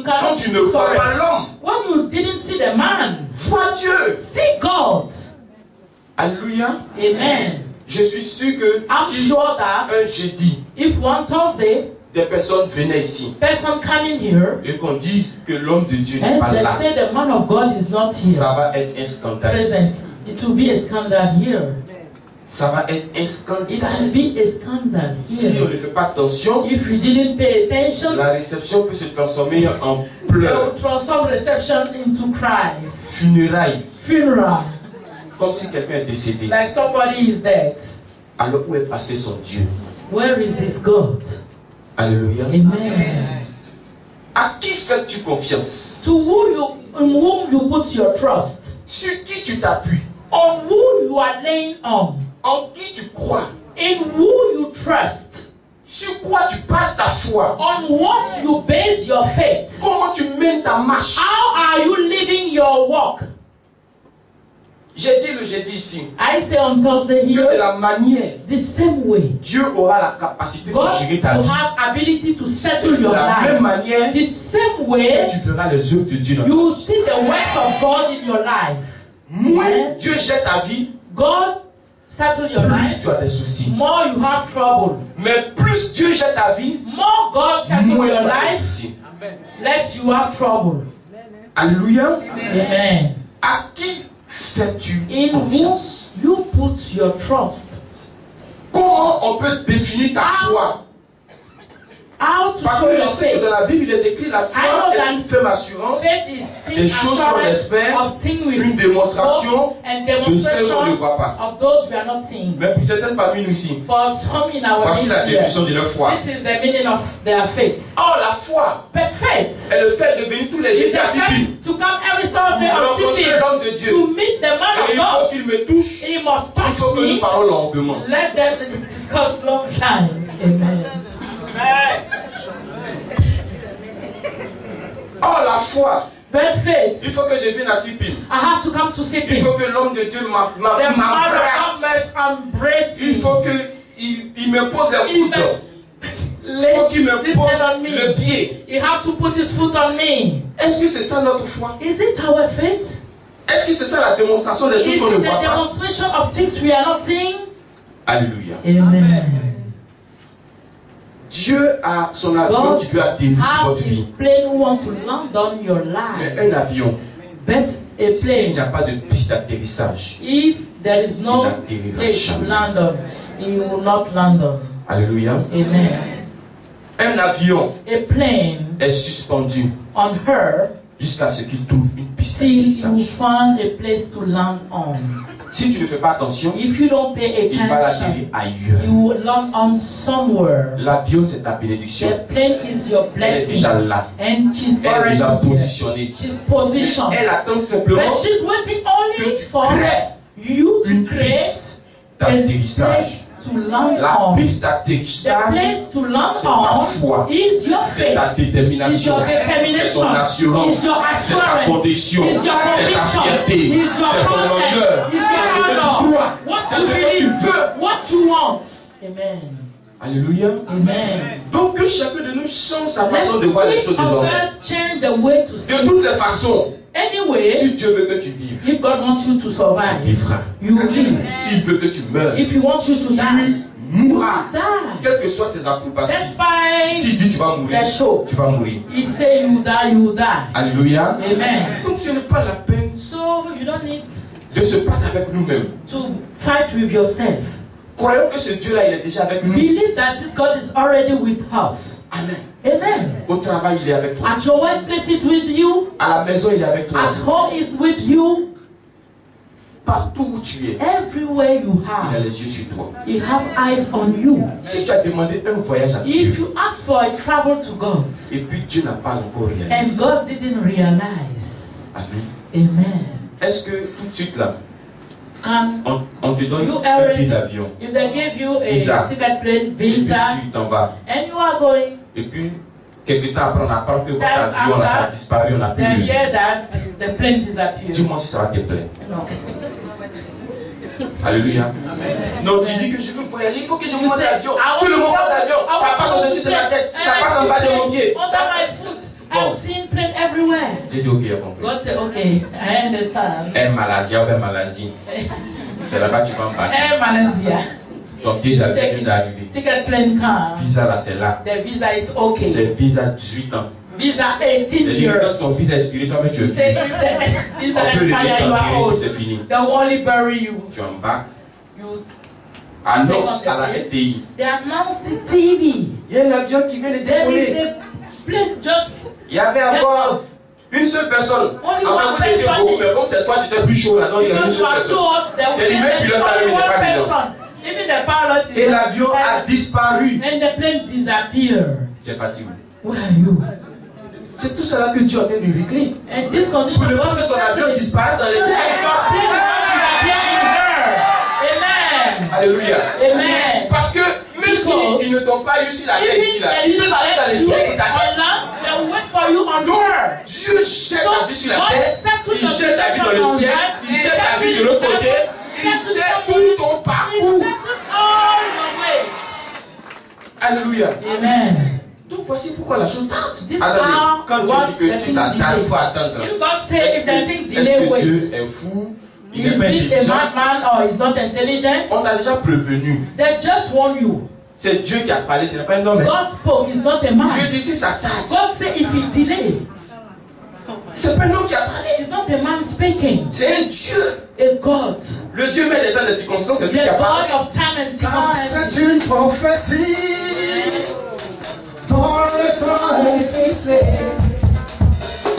quand cannot tu ne vois pas discourage. l'homme. When you didn't see the man, Vois Dieu. see God. Alléluia. Amen. Je suis sûr que I'm si sure that un jeudi, if one Thursday, des personnes venaient ici person coming here et qu'on dit que l'homme de Dieu n'est and pas they là, say the man of God is not here, ça va être un scandale. present, it will be a scandal here. Ça va être un It scandale. will be a scandal Si on here. ne fait pas attention, If you didn't pay attention, la réception peut se transformer en they pleurs, will transform reception into cries, funérailles, funeral, comme si quelqu'un est décédé. like somebody is dead. Alors où est passé son Dieu? Where is his God? Alléluia. Amen. À qui fais-tu confiance? To in whom you put your trust, Sur qui tu t'appuies? on who you are laying on, En qui tu crois? in who you trust, Sur quoi tu passes ta foi? on what you base your faith. Comment tu mènes ta marche? How are you living your walk? J'ai dit le jeudi ici I say on Thursday que de here, la manière the same way, Dieu aura la capacité de God gérer ta will vie. have ability to C'est settle de your la même life. manière The same que way, tu verras les œuvres de Dieu dans ta you will vie. see the works of God in your life. Moins Dieu gère ta vie, God settle your plus life, tu as des soucis. more you have trouble. Mais plus Dieu gère ta vie, More God settle moins your tu as des life, soucis. less you have trouble. Alléluia. Amen. À qui fais-tu In whom confiance? you put your trust. Comment on peut définir ta foi? How to Parce show que je your sais que faith. dans la Bible, il est écrit la I foi know est that une ferme assurance, faith is des choses qu'on assurance espère, of things we une démonstration hope and de ce qu'on ne demonstration voit pas. of those we are not seeing. Mais pour certaines parmi nous ici, For some in our voici la midst here, définition de leur foi. this is the meaning of their faith. Or, la foi But faith est le fait de venir tous les is jeudis the à Sipi faith to come every Thursday pour on rencontrer l'homme de Dieu. to meet the man Et of il faut God. qu'il me touche, He must il touch faut que nous me. parlons longuement. Let them discuss long time. Amen. Or, la foi, But faith, il faut que je vienne à Sipi. I have to come to see Il people. faut que l'homme de Dieu The man of God m'embrasse. must embrace Il me. faut qu'il me pose les He coudes. must Il faut qu'il lay me this pose hand on le me. pied. He have to put his foot on me. Est-ce que c'est ça notre foi? Is it our faith? Est-ce que c'est ça la démonstration des Is choses it qu'on ne the voit pas? demonstration of things we are not seeing? Alléluia. Amen. Dieu a son avion God qui veut atterrir sur have votre his vie. plane who want to land on your Mais life. un avion, But a s'il plane, n'y a pas de piste d'atterrissage, if there is no il n'atterrira place to jamais. land on, he will not land on. Alléluia. Amen. Un avion A plane est suspendu on her jusqu'à ce qu'il trouve une piste till you d'atterrissage. find a place to land on. Si tu ne fais pas attention, If you don't pay il va attention, l'atterrir ailleurs. you will land on somewhere. L'avion, c'est ta bénédiction. The plane is your Elle est blessing, déjà là. and she's Elle est already déjà here. positionnée. She's positioned. Elle attend simplement But she's waiting que only tu for crées you to une create piste a d'atterrissage. place to land La on. piste The d'atterrissage, place to land c'est ta foi. on is your C'est ta faith, is détermination, your c'est determination, ton assurance, is your c'est ta assurance, conviction, is your c'est ta conviction, fierté, is your c'est ton promise, honneur, is c'est ce your que tu honor, crois, what c'est you ce que tu believe, veux. what you want. Amen. Alléluia. Amen. Donc que chacun de nous change sa Let façon de voir les each choses of désormais. us change the way to see. De toutes les façons, Anyway, si Dieu veut que tu vives, if God wants you to tu survive, vivras. you will live. S'il veut que tu meurs, If He wants you to die, tu mourras. die. Quelles que soient tes approbations. Despite S'il dit tu vas mourir, the show, tu vas mourir. He say you die, you die. Alléluia. Amen. Donc ce n'est pas la peine So you don't need de se battre avec nous-mêmes. to fight with yourself. Croyons que ce Dieu-là, il est déjà avec nous. Believe that this God is already with us. Amen. Amen. Au travail, il est avec toi. At your workplace, it's with you. À la maison, il est avec toi. At home, it's with you. Partout où tu es, Everywhere you il a have, les yeux sur toi. He have eyes on you. Si tu as demandé un voyage à If Dieu, you ask for a travel to God, et puis Dieu n'a pas encore and réalisé. God didn't realize, Amen. Amen. Est-ce que tout de suite là, And on te donne You un already- billet d'avion, if they give you a Visa. ticket plane et puis visa, tu t'en vas, and you are going, et puis quelque temps après on apprend que votre That's avion là, ça a after disparu, on n'a plus they vu. hear that the plane disappeared. Dis-moi si ça va te plaire. No. Alléluia. Non, tu dis que je veux voyager, il faut que je monte say, l'avion. I Tout le want monde to monte go- l'avion, I ça want passe to go au-dessus to de ma plane, tête, and ça I passe en see bas de plane mon pied. under my foot. Bon. I'm seeing plane everywhere. J'ai dit ok, j'ai compris. God said, okay, I understand. Air Malaysia ou Air Malaisie. C'est là-bas que tu vas me battre. Air Malaysia, Ton billet d'avion vient d'arriver. ticket plane come. Visa là, c'est là. The visa is okay. C'est visa 18 ans. Visa 18 C'est-à-dire que quand ton years. visa est expiré, toi-même tu es Say fini. if the visa On peut le expire, you are détendre, old. c'est fini. They will only bury you. Tu embarques. You Annonce à la RTI. they announce the TV. Il y a un avion qui vient de There is décoller. a plane just Il y avait à bord une seule personne. Only Enfin, one vous étiez person. beaucoup, mais comme c'est toi, tu étais plus chaud là, donc il y avait une because you seule are personne. too hot. They will C'est say lui-même there's pilote only avec, il one n'est pas dedans. person. Even the pilot is Et l'avion a disparu. and the plane disappeared. Tu es parti où? Where are you? C'est tout cela que Dieu est en train de régler. And this condition Pour ne pas God que is son avion settling. disparaisse dans les Your airs. plane will not disappear in her. Amen. Alléluia. Amen. Parce que même s'ils ne t'ont pas eu sur la tête ici, Even là, they tu peux didn't aller dans let les you airs et ta on land, they will wait for you on her. Dieu jette ta vie sur la God terre, settled il your jette ta vie dans situation le on ciel, that, il jette ta vie de l'autre côté Alléluia. Amen. Donc voici pourquoi la chose tarde. This Attendez, how quand Dieu what dit que the si thing ça tarde, il faut delay. attendre. If God say if the thing Est-ce delay, que wait. Dieu est fou? Il Is n'est pas it a intelligent. madman or is not intelligent? On t'a déjà prévenu. They just warn you. C'est Dieu qui a parlé, ce n'est pas un homme. God spoke, is not a man. Dieu dit si ça tarde. God say if he delay, C'est pas un homme qui a parlé. it's not a man speaking. C'est un Dieu. A God. Le Dieu met des temps de circonstances, c'est lui The qui a God parlé. of time and Car circumstances. c'est une prophétie dans le temps est fixé.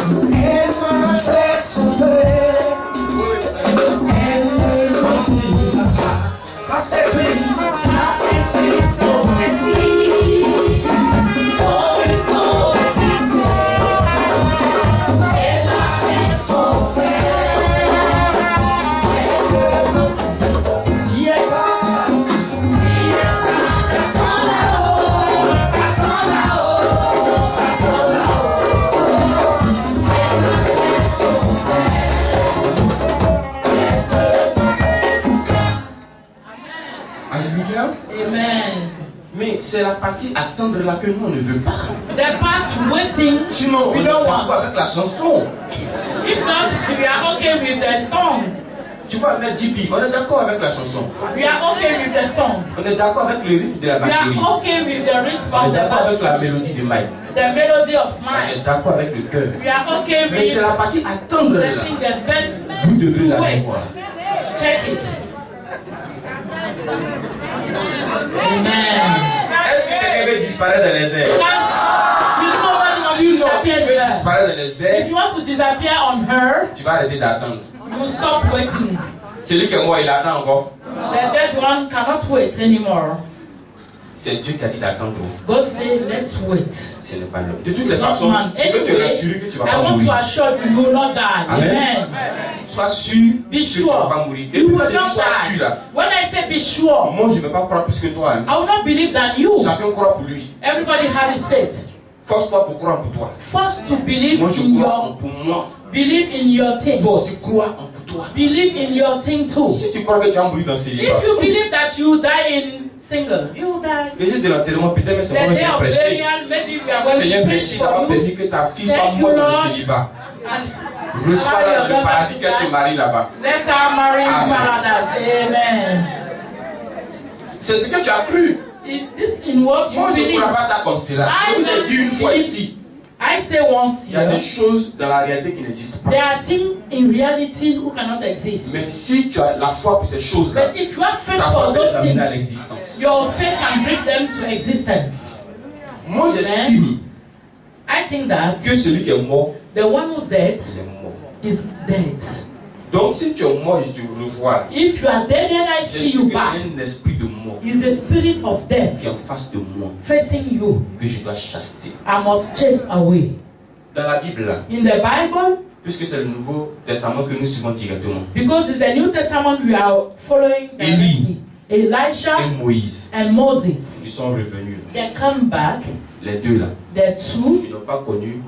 Elle m'a fait sauter. Elle ne continue pas. Car c'est une prophétie dans le temps est fixé. Elle m'a fait sauter. Elle ne continue pas. Si elle va. Alléluia. Amen. Mais c'est la partie attendre là que nous on ne veut pas. The part waiting, Sinon, we on est don't d'accord want. avec la chanson. If not, we are okay with the song. Tu vois, avec JP, on est d'accord avec la chanson. We are okay with the song. On est d'accord avec le rythme de la We batterie. are okay with the rhythm On est of the d'accord avec la battery, mélodie de Mike. the melody of On mine. est d'accord avec le cœur. We are okay Mais with c'est la partie attendre the là. singers. But Vous devez la wait. voir. Check it. Amen. Est-ce que quelqu'un veut disparaître dans les airs? Will somebody not Sinon, si tu disappear veux there? disparaître dans les If airs, you want to disappear on her, tu vas arrêter d'attendre. you stop waiting. Celui qui est mort, il attend encore. The dead one cannot wait anymore. C'est Dieu qui a dit d'attendre. God said, let's wait. Ce n'est pas l'homme. De toutes les It's not façons, man. je peux te Anyway, rassurer que tu ne vas I pas want to mourir. assure you, you will not die. Amen. Amen. Sois sûr Be que tu ne vas sure. pas mourir. You Depuis will que tu not sois sûr die. là, When I say be sure, moi je ne vais pas croire plus que toi. Hein. I will not believe than you. Chacun croit pour lui. Everybody has his faith. Force-toi pour croire pour toi. First to believe Moi je in crois en your pour moi. believe in your thing. Toi aussi crois en pour toi. Believe in your thing too. Si tu crois que tu vas mourir dans ce livre, If you believe that you die in single, you will die. le jour de l'enterrement, peut-être mais c'est The moi qui day ai of prêché. burial, maybe we are going Seigneur, to preach merci d'avoir for you. permis que ta fille soit Thank you, morte dans le Lord. célibat. And Reçois là le paradis qu'elle se marie là-bas. let her marry Amen. paradise. Amen. C'est ce que tu as cru. This in what you Moi je ne believe. crois pas ça comme cela. Je vous ai dit une fois ici. I say once Il y a des here, choses dans la réalité qui n'existent there pas. are things in reality who cannot exist. Mais si tu as la foi pour ces choses-là, But if you have faith ta for foi peut those les amener à things, l'existence. your faith can bring them to existence. Moi j'estime I think that que celui qui est mort, the one who's dead il est mort. is dead. Donc si tu es mort, je te revois. If you are dead and I Je see sais you que back, c'est un esprit de mort is the spirit of death qui est en face de moi facing you. que je dois chasser. I must chase away. Dans la Bible, là, In the Bible, puisque c'est le Nouveau Testament que nous suivons directement, because it's the New Testament we are following directly. Elisha et Moïse, and Moses, ils sont revenus. Là. they come back, Les deux là, the two, ils n'ont pas connu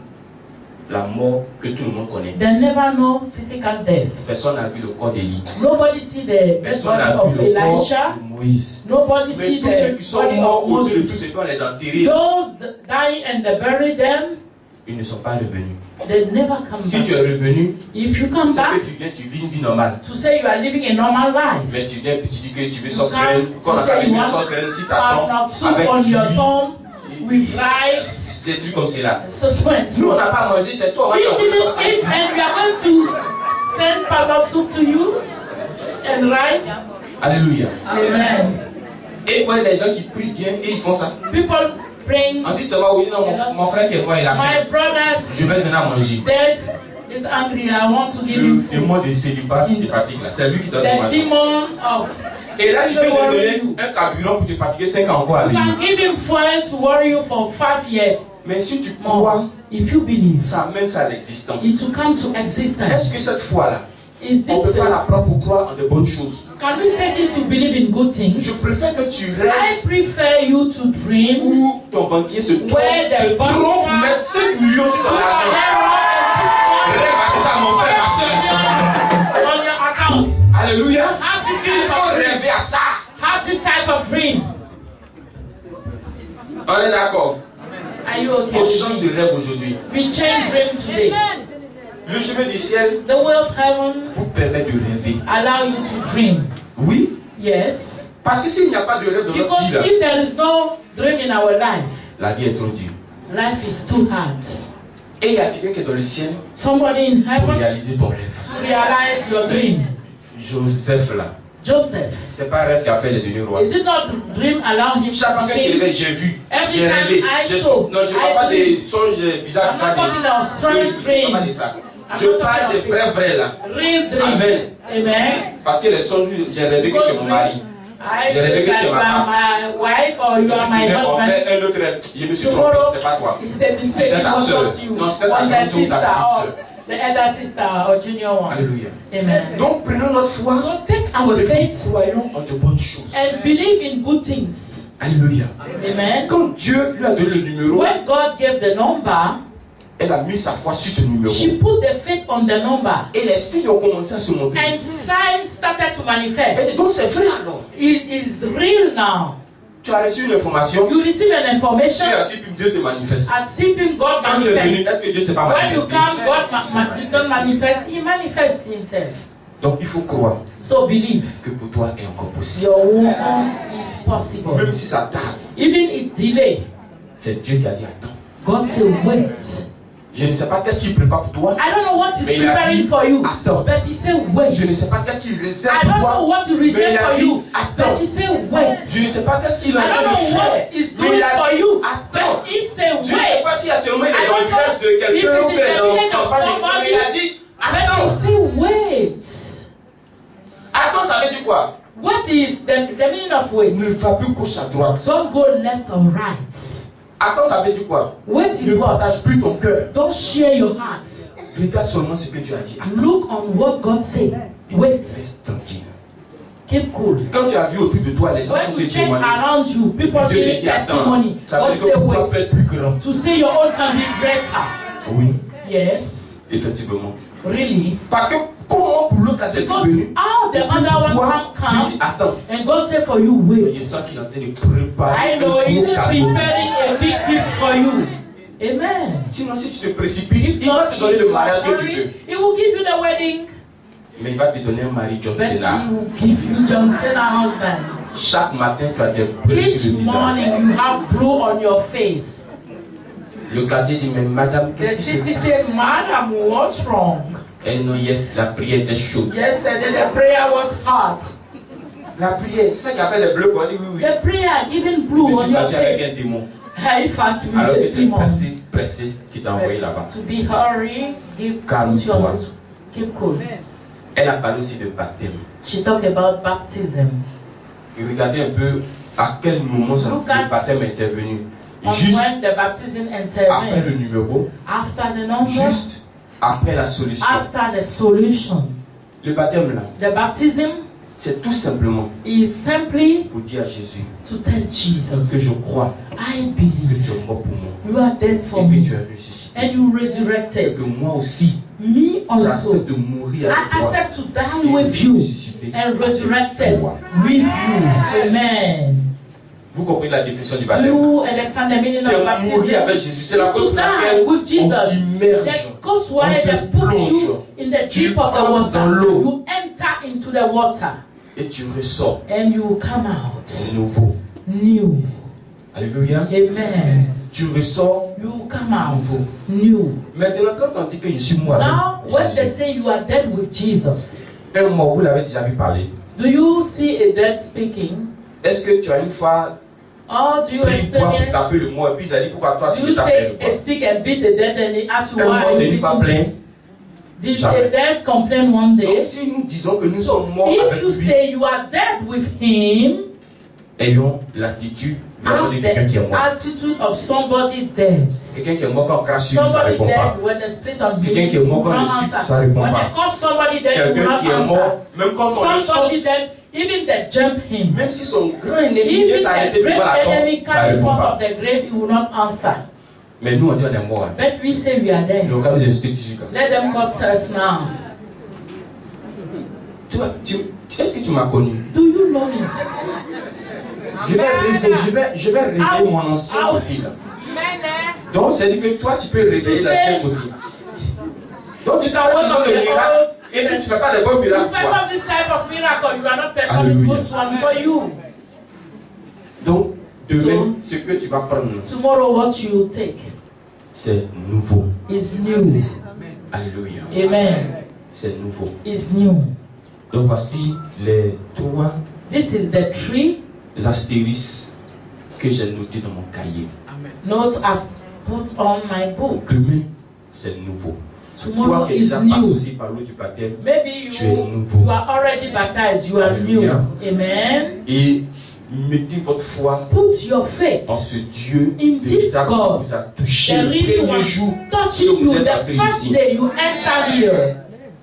la mort que tout le monde connaît. they never know physical death. Personne n'a vu le corps d'Élie. Nobody see the dead Personne body n'a of vu le corps Elisha. de Moïse. Nobody Mais see tous ceux the qui sont body morts of aux yeux de tous Moses. ceux qui ont les enterrés, Those dying and they bury them, ils ne sont pas revenus. they never come Si tu back. es revenu, If you come c'est back que tu viens, tu vis une vie normale. to say you are living a normal life, Mais tu viens et tu dis que tu veux you sortir, come quand on to a say you arrivé want sortir, si tu have not attends, soup avec on your du tongue with riz, rice, des trucs comme cela. suspense. Nous, on n'a pas mangé, c'est toi, on va We t'envoyer didn't sauce. eat and we are going to send powdered soup to you and rice. Alléluia. Amen. Et il y a des gens qui prient bien et ils font ça. People praying, On dit, Thomas, oui, non, mon frère qui est mort, il a my faim. brother's Je vais venir à manger. dead is angry, I want to give him Le food. démon de célibat qui te fatigue là, c'est lui qui donne le The manger. demon of Et là, tu peux te donner un carburant pour te fatiguer 5 ans encore à you lui. can give him fuel to worry you for 5 years Mais si tu crois, more. If you believe, ça amène ça à l'existence. it will come to Est-ce existence. que cette foi-là, Is on ne this peut pas la faith? prendre pour croire en de bonnes choses? Can we take it to believe in good Je things? préfère que tu I rêves prefer you to dream où ton banquier se trompe, Where the pour mettre 5 millions sur ton argent. Rêve à ça, mon frère, ma soeur. on your account. Alléluia. Have this Il type faut of dream. rêver à ça. Have this type of dream. On est d'accord. Are you okay? On with change me? de rêve aujourd'hui. We change dream today. Le chemin du ciel The way of heaven vous permet de rêver. allow you to dream. Oui. Yes. Parce que s'il n'y a pas de rêve dans notre Because vie, là, if there is no dream in our life, la vie est trop dure. life is too hard. Et il y a quelqu'un qui est dans le ciel Somebody in pour heaven réaliser ton rêve. to realize your dream. Joseph là. Joseph. C'est pas un rêve qui a fait les devenir roi. Is it not the dream allow him Chaque fois to que je se think? réveille, j'ai vu, Every j'ai time rêvé. I saw, Non, je ne parle pas des songes bizarres. I'm not talking of strange Je ne parle pas de dreams. ça. I'm Je not parle talking des of vrais là. real dream. Amen. Amen. Parce que les songes, j'ai rêvé que tu es mon mari. I J'ai rêvé think que tu that es you ma are femme. my wife or you are my Mais on husband. fait un autre rêve. Je me suis trompé, Tomorrow, c'était pas toi. he said he C'était ta was sœur. not you. Non, c'était ta Was sœur the ou ta sister petite or sœur. the elder sister or junior one. Alléluia. Amen. Donc prenons notre foi So take our et faith croyons en de bonnes choses. and believe in good things. Alléluia. Amen. Quand Dieu lui a donné le numéro, When God gave the number, elle a mis sa foi sur ce numéro. she put the faith on the number. Et les signes ont commencé à se montrer. And signs started to Et manifest. donc c'est vrai alors. It is real now. Tu as reçu une information. You receive an Tu information. es assis puis Dieu se manifeste. At sleeping, God Quand tu es venu, manifests. est-ce que Dieu s'est pas When you manifesté? come, God did not manifest. He manifests himself. Donc il faut croire So believe que pour toi est encore possible. your own is possible. Même si ça tarde, Even if delay, c'est Dieu qui a dit attends. God said wait. Je ne sais pas qu'est-ce qu'il prépare pour toi. I don't know what is Mais il a preparing dit, for you, attends. but he said wait. Je ne sais pas qu'est-ce qu'il réserve I pour don't know toi. what to Mais il reserve a for dit you, attends. but he said wait. Je ne sais pas qu'est-ce qu'il est en I don't train de know faire. what he's Mais doing il a for dit you, attends. but he said Je ne sais wait. pas si actuellement il I est dans le don't know village de if quelqu'un it's ou in il est the dans village la of campagne. somebody, Mais il a dit but attends. he said wait. Attends, ça veut dire quoi? What is the meaning of wait? Ne va plus gauche à droite. Don't go left or right. Attends, ça veut dire quoi? Wait Ne is what? partage plus ton cœur. Don't share your heart. Regarde seulement ce que tu as dit. Look on what God said. Wait. Reste tranquille. Keep cool. Quand tu as vu autour de toi les gens sont When you te check témoigner, around you, people Dieu te give dit attends. testimony. Ça God veut say dire que pour toi peut wait. être plus grand. To say your own can be greater. Oui, Yes. effectivement. Really? Parce que comment pour l'autre c'est Because venu? how the Et other pour one toi, can tu come dis attends. and God say for you Je wait. sens qu'il est en train de préparer I know un He's gros cadeau. preparing a big gift for you. Amen. Sinon si tu te précipites, If il va not, te donner if le you are mariage que tu veux. hurry, He will give you the wedding, Mais il va te donner un mari John but He Cena. will give you John Cena husband. Chaque matin tu as des bleus Each sur le visage. morning you have blue on your face. Le quartier dit mais madame The qu'est-ce qui city se said, passe? Madam, what's wrong? Eh non, yes, la prière était chaude. Yesterday the prayer was hot. La prière, c'est ça qui a fait les bleus qu'on dit oui oui. The prayer given Je blue on suis your parti avec face. un démon. In fact, we Alors que the c'est demon. pressé qui t'a envoyé là-bas. To be hurry, give Calme-toi. put you on this- keep cool. Elle a parlé aussi de baptême. She talked about baptism. Et regardez un peu à quel moment Look at- le baptême est intervenu. On Juste when the baptism après le intervened, numéro, after the number, juste après la solution. after the solution. Le baptême là, The baptism c'est tout simplement is simply pour dire à Jésus to tell que Jesus, je crois I que believe tu es mort pour moi you are dead for et que me tu es ressuscité. and you Et resurrected. que moi aussi, Me also, j'accepte de mourir avec I toi accept to die et with you ressusciter and avec resurrected toi. with you. Amen. Vous comprenez la définition du Do baptême? you understand the meaning of C'est mourir avec baptism? Jésus. C'est la cause pour To laquelle die with on Jesus. t'immerge. That goes why On te they put plonge. you in the Tu deep of the entres water. dans l'eau. You enter into the water Et tu ressors and you come out nouveau. new. Alléluia. Amen. Tu ressors. You come out new. Maintenant, quand on dit que je suis mort Now, when avec they Jésus, say you are dead with Jesus, un mort, vous l'avez déjà vu parler. do you see a dead speaking? Est-ce que tu as une fois Or do you pris quoi pour experience? taper le mort et puis il a dit pourquoi toi tu Do ne you t'appelles take a stick and beat the dead and he asks you Un why mort, are c'est you une fois beating plein. me? Did Jamais. a dead complain one Donc day? si nous disons que nous So sommes morts if avec you lui, say you are dead with him, ayons l'attitude vraiment de have quelqu'un qui est the mort. attitude of somebody dead. Quelqu'un qui est mort quand on crache sur lui, ça Somebody répond pas. dead when they split on Quelqu'un him, qui est mort quand will on not le suce, answer. ça répond When pas. they call somebody dead, he will Quelqu'un not qui est answer. mort, même quand on le Somebody saute, dead, even they jump him. même si son grand ennemi vient Even s'arrêter the devant la great tombe, enemy ça come in répond front pas. of the grave, he will not answer. Mais nous on dit on est mort. But we say we are dead. Donc quand vous insultez ici, Let them cost us now. est-ce que tu m'as connu? Do you know me? Je vais réveiller mon ancien côté là. Donc, c'est-à-dire que toi, tu peux réveiller l'ancien côté. Donc, tu t'envoies dans le miracle et puis tu ne fais pas de bons miracles. Alléluia. Donc, demain, ce que tu vas prendre, Tomorrow, what you take c'est nouveau. is new. Alléluia. Amen. C'est nouveau. Is new. Donc, voici les 3 This is the 3 astérisques que j'ai notés dans mon cahier. notes I've put on my book. Demain, c'est nouveau. Tomorrow Toi qui es is déjà new. associé par l'eau du baptême, Maybe tu es you nouveau. are already baptized, you are new. Alléluia. Amen. Et mettez votre foi Put your faith en ce Dieu in this véritable God. qui vous a touché The le real premier one jour touching que vous you êtes the entré first ici. day you enter here.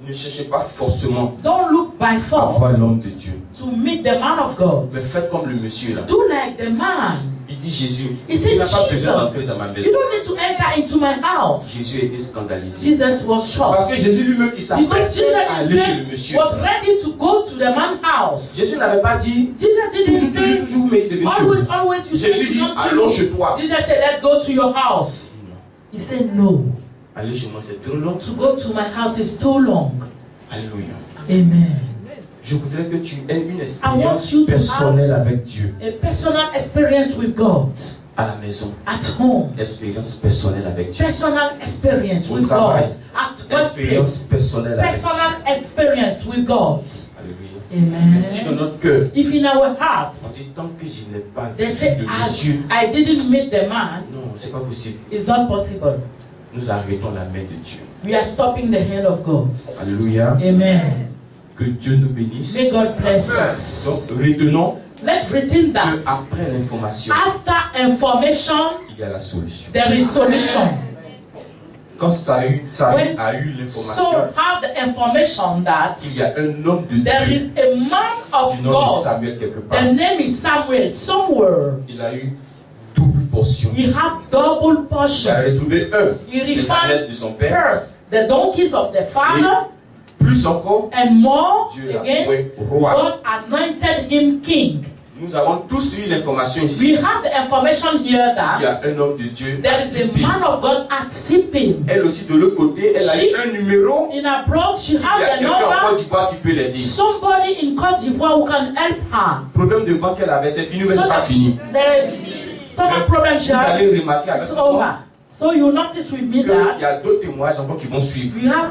Ne cherchez pas forcément Don't look by à voir force l'homme de Dieu. to meet the man of God. Mais faites comme le monsieur là. Do like the man. Il dit Jésus, He said, il n'a pas besoin Jesus, d'entrer dans ma you maison. don't need to enter into my house. Jésus a été scandalisé. Jesus was Parce shocked. que Jésus lui-même, il Because s'apprêtait Jesus à aller chez le himself monsieur. was ready to go to the man's house. Jésus n'avait pas dit, Jesus didn't say, toujours, mais il devait always, always you say Jésus to dit, come to allons me. chez toi. Jesus said, let's go to your house. He said, no. Aller chez moi, c'est trop long. To go to my house is too long. Alléluia. Amen. Je voudrais que tu aies une want expérience you to personnelle avec Dieu. A personal experience with God. À la maison. At home. Expérience personnelle avec Dieu. Personal experience Au with travail. God. At Expérience workplace. personnelle avec Dieu. Personal experience with God. Alléluia. Amen. Mais si dans notre cœur, If in our on hearts dit tant que je n'ai pas they vu say, le as monsieur, I didn't meet the man, non, c'est pas possible. it's not possible. Nous arrêtons la main de Dieu. We are stopping the hand of God. Alléluia. Amen. Que Dieu nous bénisse. May God bless us. Donc, retenons Let's retain que that. après l'information, After information, il y a la solution. there is solution. Quand Saül When a eu l'information, Saul have the information that il y a un homme de there Dieu is a man of du nom de God. Samuel quelque part. The name is Samuel somewhere. Il a eu double portion. He have double Il a portion. retrouvé He les ânesses de son refound père. first the donkeys of the father, Plus encore, and more Dieu l'a again, fait roi. God anointed him king. Nous avons tous eu l'information We ici. have the information here Il y a that un homme de Dieu. there is a Sippé. man of God at Sipin. Elle aussi de l'autre côté, elle a eu un numéro. In abroad, she Il y a have the quelqu'un en Côte number. d'Ivoire qui peut l'aider. Somebody in Côte d'Ivoire who can help her. Problème de vent qu'elle avait, c'est fini, mais So c'est pas that fini. there is stomach problem she Vous has. allez remarquer avec It's moi over. So you notice with me qu'il y that a d'autres témoignages encore qui vont suivre. you have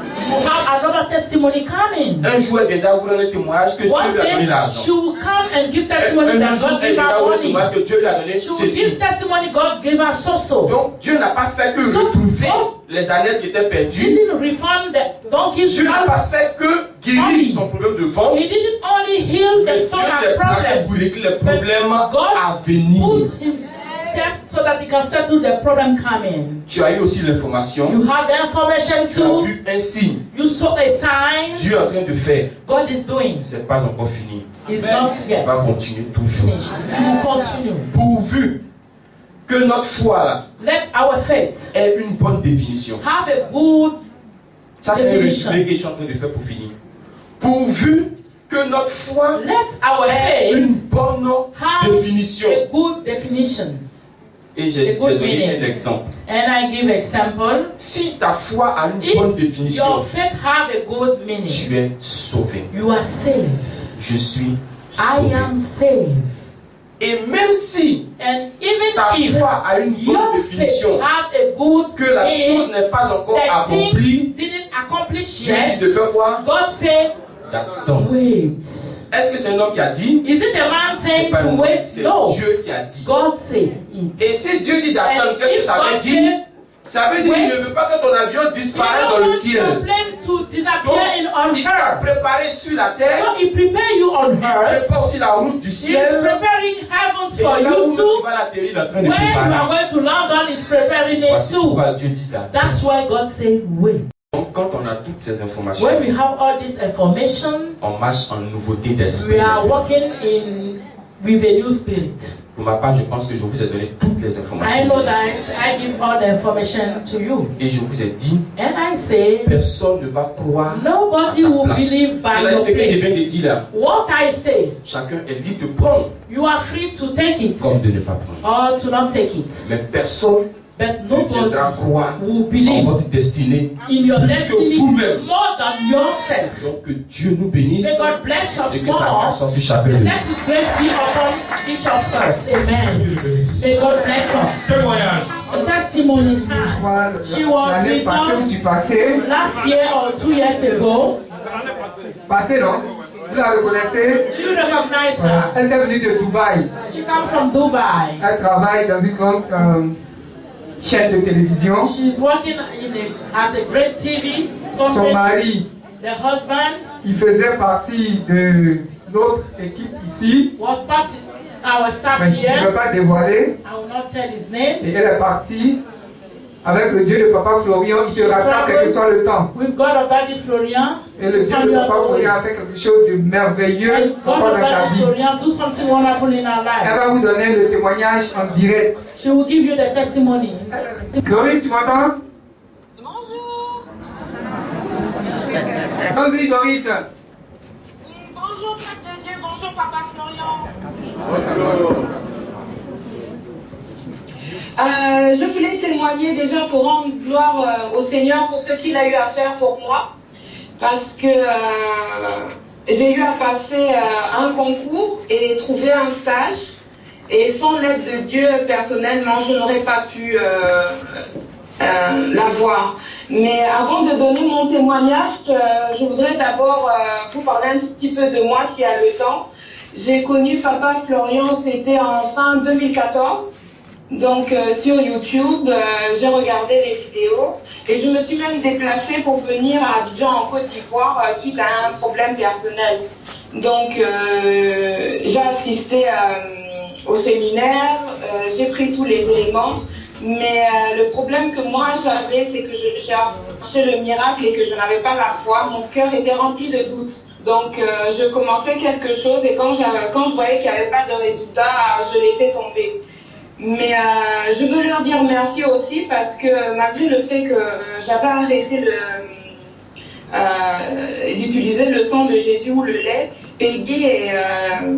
another testimony coming. Un jour, elle viendra vous rendre un témoignage que Dieu One lui a donné day l'argent. she will come and give Un testimony that jour, God elle gave viendra her vous rendre un money. témoignage que Dieu lui a donné She will ceci. give testimony God gave her so. Donc, Dieu n'a pas fait que So, retrouver God les ânesses qui étaient He perdues. didn't refund the donkeys. Dieu n'a pas fait que guérir son problème de vent. He didn't only heal Mais the Dieu stomach s'est placé problem. pour régler les problèmes God à venir. Put himself so that he can settle the problem coming. Tu as eu aussi l'information. You have the information Tu as too. vu un signe. You saw a sign. Dieu est en train de faire. God is doing. C'est pas encore fini. It's not yet Il va continuer toujours. finished. He will continue. Pourvu que notre foi là Let our faith ait une bonne définition. have a good Ça, c'est un definition. résumé que je suis en train de faire pour finir. Pourvu que notre foi Let our ait une faith bonne have définition. a good definition. Et j'ai a good donné meaning. un exemple. And I give example. Si ta foi a une bonne If définition, your faith have a good meaning, tu es sauvé. you are saved. Je suis I sauvé. am saved. Et même si And even ta if foi a une bonne your faith définition, have a good que la chose meaning, n'est pas encore the thing accomplie, didn't accomplish Dieu dit yet, de faire quoi? God said, D'attendre. wait. Est-ce que c'est un homme qui a dit? Is it a man C'est saying pas un to homme, wait? c'est No. Dieu qui a dit. God said it. Et si Dieu dit d'attendre, And qu'est-ce que if ça veut God dire? said, Ça veut dire qu'il ne veut pas que ton avion he disparaisse dans don't le want your ciel. plane to Donc, disappear on il t'a earth. préparé sur la terre, So he prepare you on il earth. prépare aussi la route du He is ciel. preparing heavens Et for là où you tu too. vas l'atterrir, il est en train de Where you are préparer. going to land on is preparing it Voici too. pourquoi Dieu dit d'attendre. That's why God said wait. Donc, quand on a toutes ces informations, When we have all this information, on marche en nouveauté d'esprit. we are walking in with a new spirit. Pour ma part, je pense que je vous ai donné toutes les informations. I know that I give all the information to you. Et je vous ai dit, And I say, personne ne va croire. nobody will believe by your Ce que je viens de place. dire là, What I say, chacun est libre de prendre you are free to take it comme de ne pas prendre. or to not take it. Mais personne But ne nobody viendra croire will en believe votre destinée in your plus que destiny vous-même. more than yourself. Donc que Dieu nous bénisse May God bless us et que sa grâce more. soit sur chacun de nous. Let His grace be upon each of us. Amen. May God bless us. Témoignage. Testimony. She was L'année with passée, je us suis passé. last year or 2 years ago. Passé, non? Vous la reconnaissez? You recognize Voilà. her. Elle est venue de Dubaï. She comes from Dubai. Elle travaille dans une grande chaîne de télévision. She's working at a great TV Son company. mari, The husband il faisait partie de notre équipe ici, was part our staff mais je ne here. vais pas dévoiler. I will not tell his name. Et elle est partie avec le Dieu de Papa Florian. Il te rattrape quel que soit le temps. With God of Daddy Florian. Et le Dieu de Papa Florian a fait quelque chose de merveilleux And God encore of dans sa Daddy vie. Florian do something wonderful in our Elle life. va vous donner le témoignage en direct. She will give you the testimony. Doris, tu m'entends? Bonjour. Vas-y, Doris. Bonjour, Père de Dieu. Bonjour, Papa Florian. Je voulais témoigner déjà pour rendre gloire au Seigneur pour ce qu'il a eu à faire pour moi. Parce que j'ai eu à passer un concours et trouver un stage. Et sans l'aide de Dieu, personnellement, je n'aurais pas pu l'avoir. Mais avant de donner mon témoignage, je voudrais d'abord vous parler un tout petit peu de moi, s'il y a le temps. J'ai connu Papa Florian, c'était en fin 2014. Donc sur YouTube, j'ai regardé les vidéos et je me suis même déplacée pour venir à Abidjan en Côte d'Ivoire suite à un problème personnel. Donc j'ai assisté au séminaire, j'ai pris tous les éléments, mais le problème que moi j'avais, c'est que j'ai cherché le miracle et que je n'avais pas la foi. Mon cœur était rempli de doutes. Donc je commençais quelque chose et quand je voyais qu'il n'y avait pas de résultat, je laissais tomber. Mais je veux leur dire merci aussi parce que malgré le fait que j'avais arrêté d'utiliser le sang de Jésus ou le lait, Peggy et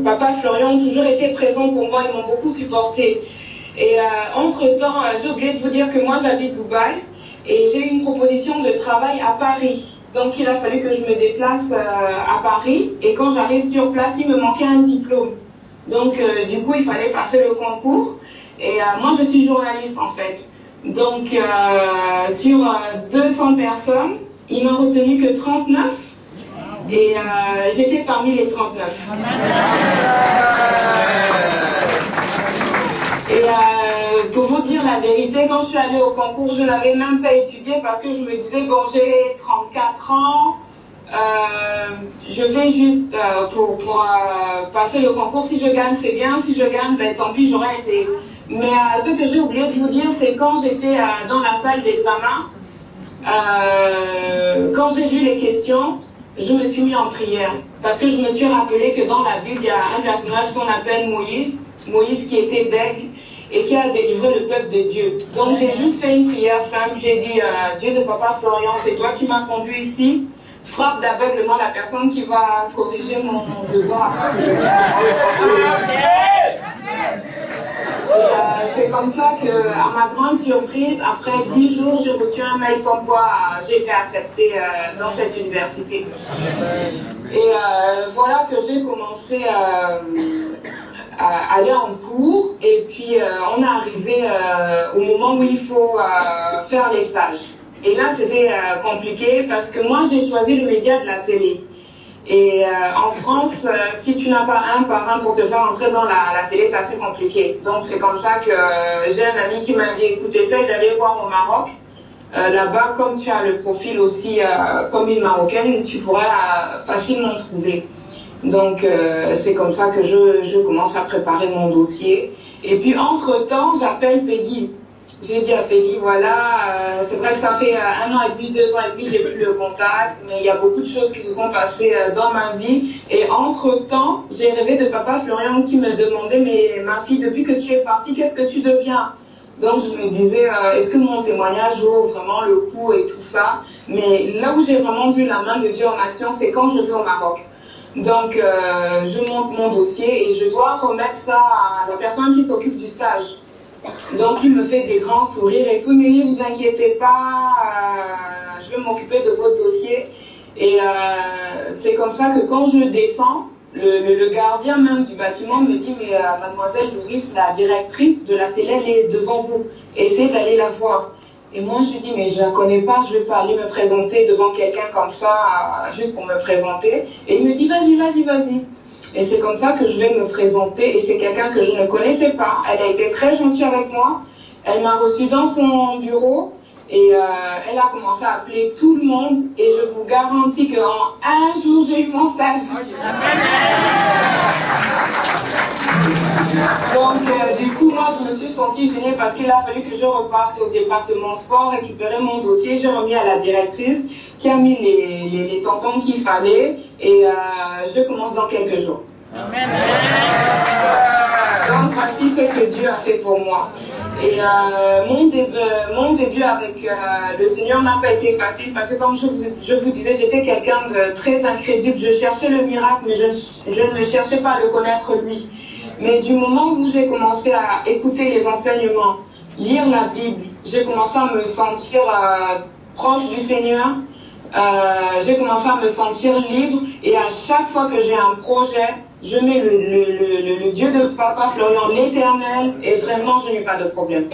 Papa Florian ont toujours été présents pour moi, ils m'ont beaucoup supporté. Et entre-temps, j'ai oublié de vous dire que moi j'habite Dubaï et j'ai eu une proposition de travail à Paris. Donc il a fallu que je me déplace à Paris et quand j'arrive sur place, il me manquait un diplôme. Donc du coup, il fallait passer le concours. Et moi, je suis journaliste en fait. Donc, sur 200 personnes, ils n'ont retenu que 39. Et j'étais parmi les 39. Et pour vous dire la vérité, quand je suis allée au concours, je n'avais même pas étudié parce que je me disais, bon, j'ai 34 ans. Je vais juste pour passer le concours. Si je gagne, c'est bien. Si je gagne, ben, tant pis, j'aurais essayé. Mais ce que j'ai oublié de vous dire, c'est quand j'étais dans la salle d'examen, quand j'ai vu les questions, je me suis mis en prière. Parce que je me suis rappelé que dans la Bible, il y a un personnage qu'on appelle Moïse. Moïse qui était bègue et qui a délivré le peuple de Dieu. Donc j'ai juste fait une prière simple. J'ai dit, Dieu de Papa Florian, c'est toi qui m'as conduit ici. Frappe d'aveuglement la personne qui va corriger mon devoir. C'est comme ça que, à ma grande surprise, après 10 jours, j'ai reçu un mail comme quoi j'ai été acceptée dans cette université. Et voilà que j'ai commencé à aller en cours. Et puis, on est arrivé au moment où il faut faire les stages. Et là, c'était compliqué parce que moi, j'ai choisi le média de la télé. Et en France, si tu n'as pas un parrain pour te faire entrer dans la télé, c'est assez compliqué. Donc c'est comme ça que j'ai un ami qui m'a dit, écoute, essaye d'aller voir au Maroc. Là-bas, comme tu as le profil aussi comme une Marocaine, tu pourras facilement trouver. Donc c'est comme ça que je commence à préparer mon dossier. Et puis entre-temps, j'appelle Peggy. J'ai dit à Peggy, voilà, c'est vrai que ça fait 1 an et demi, 2 ans et demi, j'ai plus le contact, mais il y a beaucoup de choses qui se sont passées dans ma vie. Et entre-temps, j'ai rêvé de papa Florian qui me demandait, mais ma fille, depuis que tu es partie, qu'est-ce que tu deviens? Donc je me disais, est-ce que mon témoignage vaut vraiment le coup et tout ça? Mais là où j'ai vraiment vu la main de Dieu en action, c'est quand je vais au Maroc. Donc je monte mon dossier et je dois remettre ça à la personne qui s'occupe du stage. Donc il me fait des grands sourires et tout, mais ne vous inquiétez pas, je vais m'occuper de votre dossier. Et c'est comme ça que quand je descends, le gardien même du bâtiment me dit, mais mademoiselle Louise, la directrice de la télé, elle est devant vous, essayez d'aller la voir. Et moi je lui dis, mais je la connais pas, je vais pas aller me présenter devant quelqu'un comme ça, juste pour me présenter. Et il me dit, vas-y, vas-y, vas-y. Et c'est comme ça que je vais me présenter, et c'est quelqu'un que je ne connaissais pas. Elle a été très gentille avec moi, elle m'a reçue dans son bureau, et elle a commencé à appeler tout le monde, et je vous garantis qu'en 1 jour, j'ai eu mon stage. Donc, du coup, moi, je me suis sentie gênée parce qu'il a fallu que je reparte au département sport, récupérer mon dossier. J'ai remis à la directrice qui a mis les tampons qu'il fallait, et je commence dans quelques jours. Amen. Donc, voici ce que Dieu a fait pour moi. Et mon début avec le Seigneur n'a pas été facile parce que, comme je vous disais, j'étais quelqu'un de très incrédule. Je cherchais le miracle, mais je ne cherchais pas à le connaître lui. Mais du moment où j'ai commencé à écouter les enseignements, lire la Bible, j'ai commencé à me sentir proche du Seigneur. J'ai commencé à me sentir libre, et à chaque fois que j'ai un projet, je mets le Dieu de papa Florian, l'Éternel, et vraiment je n'ai pas de problème.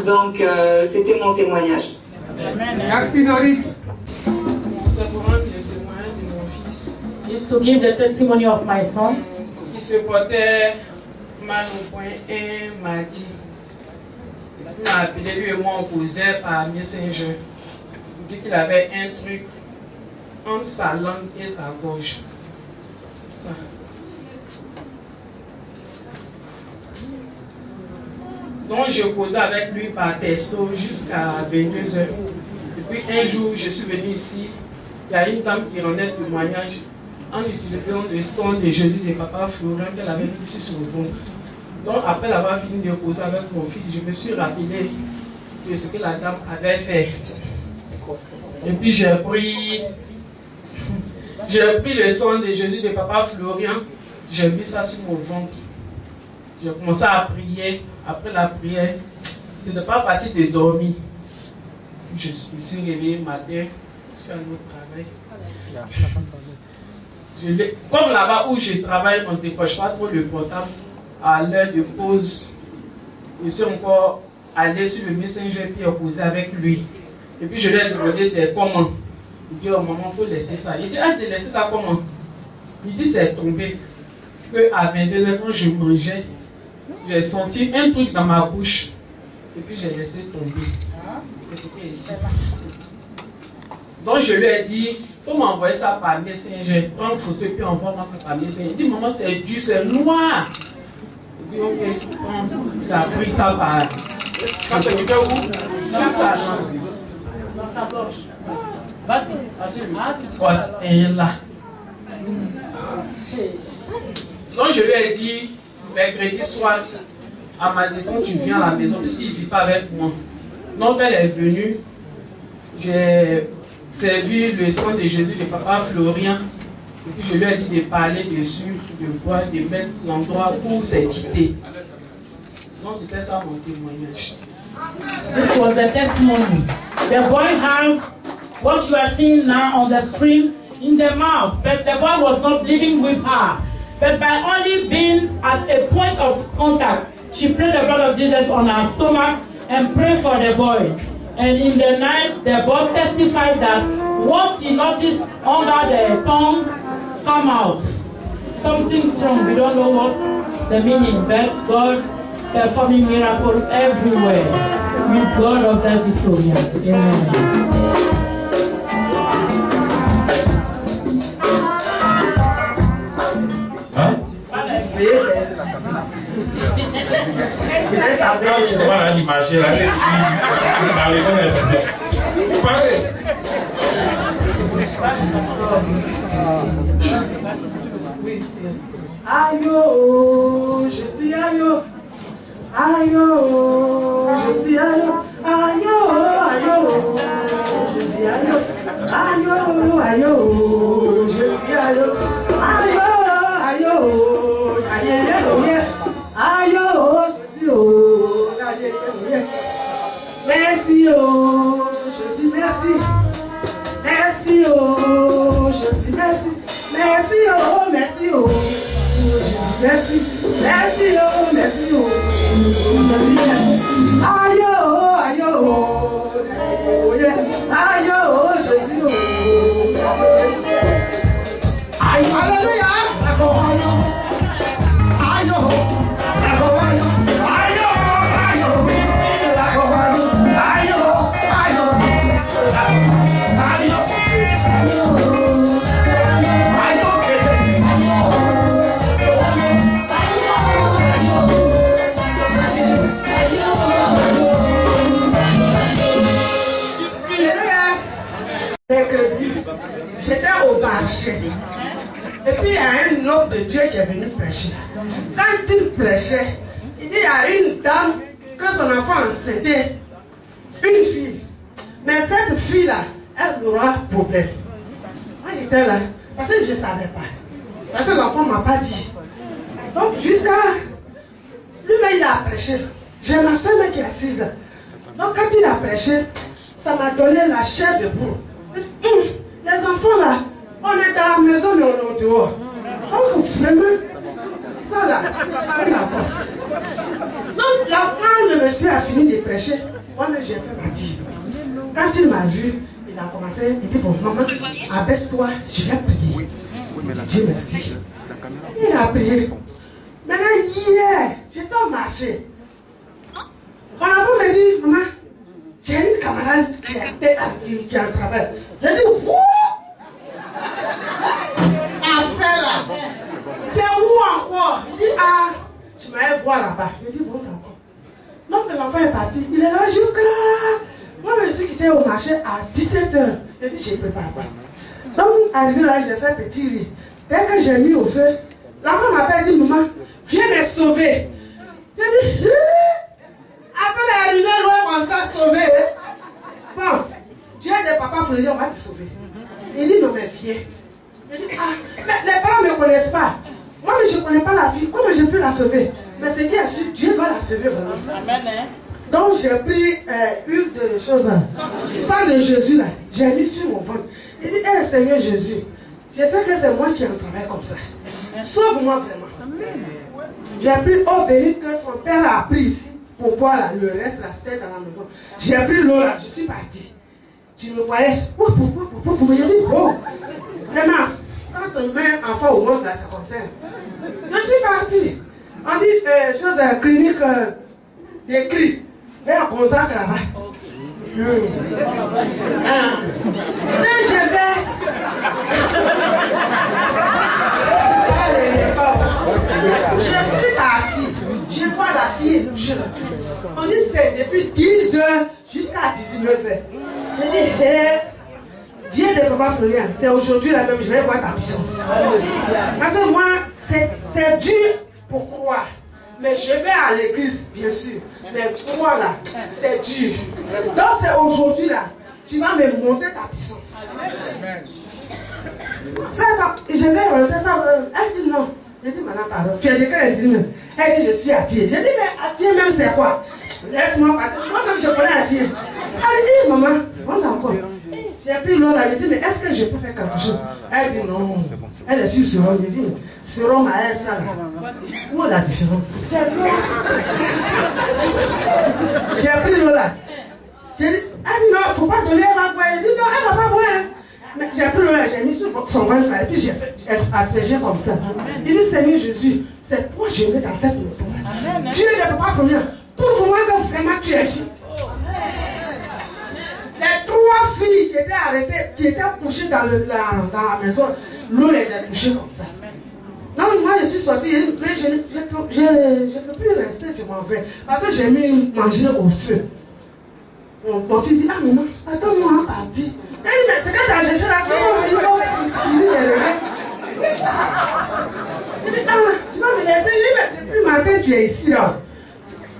Donc c'était mon témoignage. Merci Doris. Just to give the testimony of my son. Il se portait mal au point un mardi. Il m'a appelé, lui et moi on causait par Messenger. Il dit qu'il avait un truc entre sa langue et sa gorge. Ça. Donc je causais avec lui par texto jusqu'à 22h. Et puis un jour, je suis venu ici. Il y a une dame qui rendait témoignage en utilisant le sang de Jésus de papa Florian qu'elle avait mis sur son ventre. Donc après avoir fini de causer avec mon fils, je me suis rappelé de ce que la dame avait fait. Et puis j'ai pris le sang de Jésus de papa Florian, j'ai mis ça sur mon ventre. J'ai commencé à prier. Après la prière, ce n'est pas facile de dormir. Je me suis réveillé le matin, je suis allé au travail. Comme là-bas où je travaille, on ne décroche pas trop le portable à l'heure de pause. Je suis encore allé sur le Messenger puis posé avec lui. Et puis je lui ai demandé c'est comment. Il dit, oh maman, il faut laisser ça. Il dit, ah, tu laisser ça comment? Il dit, c'est tombé. À 22 ans, quand je mangeais, j'ai senti un truc dans ma bouche. Et puis j'ai laissé tomber. Et c'était ici. Donc je lui ai dit, il faut m'envoyer ça par Messenger. Prends une photo et puis envoie-moi ça par Messenger. Il dit, maman, c'est dur, c'est noir. Il dit, ok, il a pris ça par... Ça se fait où? Sur sa langue. Dans sa gorge. Vas-y. Et là. Donc je lui ai dit, mercredi soir, à ma descente, tu viens à la maison, s'il ne vit pas avec moi. Donc elle est venue, j'ai servi le sang de Jésus de papa Florian, et puis je lui ai dit de parler dessus, de voir, de mettre l'endroit où c'est quitté. Donc c'était ça mon témoignage. This was the testimony. The boy had what you are seeing now on the screen in the mouth, but the boy was not living with her. But by only being at a point of contact, she prayed the blood of Jesus on her stomach and prayed for the boy. And in the night, the boy testified that what he noticed under the tongue come out. Something strong, we don't know what the meaning, but God performing miracles everywhere with God of that Victoria. Amen. Hein? Quand tu demandes à l'imaginer, là, dans les bonnes institutions. Parlez. Aïe, oh, je suis aïe, oh. Aïe, oh, je suis aïe, oh. Aïe, oh, aïe, oh, je suis aïe, oh. Aïe, oh, aïe, oh, je suis aïe, oh. Aïe, oh, aïe, oh, aïe, aïe, aïe, oh, je suis oh, aïe, aïe, merci, oh, je suis merci. Merci, oh, je suis merci. Merci, oh, merci, oh, je suis merci. Merci, oh, merci, oh, je suis merci. Aïe, oh, aïe, oh, aïe, oh, je suis oh. Aïe, alléluia. Aïe, oh, mercredi, j'étais au marché. Et puis il y a un homme de Dieu qui est venu prêcher. Quand il prêchait, il dit il y a une dame que son enfant c'était une fille. Mais cette fille-là, elle aura problème. Moi j'étais là, parce que je ne savais pas. Parce que l'enfant ne m'a pas dit. Donc jusqu'à lui-même il a prêché. J'ai ma soeur qui est assise. Donc quand il a prêché, ça m'a donné la chair de poule. Les enfants là, on est dans la maison mais on est au dehors. Donc vraiment, ça là, on a pas. Donc là, quand le monsieur a fini de prêcher, moi j'ai fait ma dîme. Quand il m'a vu, il a commencé, il dit bon maman, abaisse-toi, je vais prier. Dieu merci. Il a prié. Maintenant hier, j'étais au marché. Mon enfant me dit, maman, j'ai une camarade qui est en travail. J'ai dit, wouh! Affaire là. C'est où encore? Il dit, ah, je m'allais voir là-bas. J'ai dit, bon, d'accord. Donc l'enfant est parti. Il est là jusqu'à... Moi, je suis quitté au marché à 17h. J'ai dit, j'ai préparé quoi? Donc, arrivé là, j'ai fait petit riz. Dès que j'ai mis au feu, l'enfant m'appelle et dit, maman, viens me sauver. J'ai dit, après d'arriver loin comme ça, sauver. Bon, Dieu des papas frères, on va te sauver. Il dit, non, mais viens. Il dit, ah, mais les parents ne me connaissent pas. Moi, mais je ne connais pas la fille. Comment je peux la sauver? Mais c'est bien sûr, Dieu va la sauver vraiment. Amen. Donc, j'ai pris une de choses, sang de Jésus là, j'ai mis sur mon ventre. Il dit, hé Seigneur Jésus, je sais que c'est moi qui en travaille comme ça. Sauve-moi vraiment. J'ai pris eau bénite que son père a pris ici pour boire là. Le reste là, c'était dans la maison. J'ai pris l'eau là, je suis parti. Tu me voyais, j'ai dit, oh, vraiment, quand on met enfant au monde là, c'est comme ça. Je suis parti. On dit, chose clinique des cris. Mais on consacre là-bas. Mais je vais. Je suis parti. Je vois la fille toucher. On dit c'est depuis 10h jusqu'à 19h. Je dis, Dieu de Papa Florian, c'est aujourd'hui la même, je vais voir ta puissance. Parce que moi, c'est dur pour croire. Mais je vais à l'église, bien sûr. Mais moi là, c'est dur. Donc c'est aujourd'hui là, tu vas me montrer ta puissance. Ça va, je vais rentrer ça. Elle dit non. Je dis madame, pardon. Tu as dit qu'elle dit non. Elle dit je suis Atié. Je dis mais Atié même c'est quoi? Laisse-moi passer. Moi-même je connais Atié. Elle dit maman, bon d'accord. J'ai pris l'eau là, je dis mais est-ce que je peux faire quelque chose? Elle dit non. Elle est sur Sérum. Je dis Sérum à elle ça là. Où est la différence? C'est l'eau. J'ai pris l'eau là. J'ai dit, elle dit non, il ne faut pas donner, elle va boire. Elle dit non, elle ne va pas boire. Mais j'ai pris l'eau là, j'ai mis sur son ventre là, et puis j'ai fait asperger comme ça. Il dit Seigneur Jésus, c'est toi je mets dans cette maison là. Dieu ne peut pas venir. Prouve-moi que vraiment tu es juste. Les 3 filles qui étaient arrêtées, qui étaient couchées dans la maison, l'eau les a touchées comme ça. Non, moi je suis sortie, mais je ne peux plus rester, je m'en vais. Parce que j'ai mis manger au feu. Mon fils dit, ah maman, attends-moi en partie. Eh, mais c'est quand tu as cherché la qu'il faut aussi, il dit, il dit, ah, tu vas me laisser, depuis le matin tu es ici là.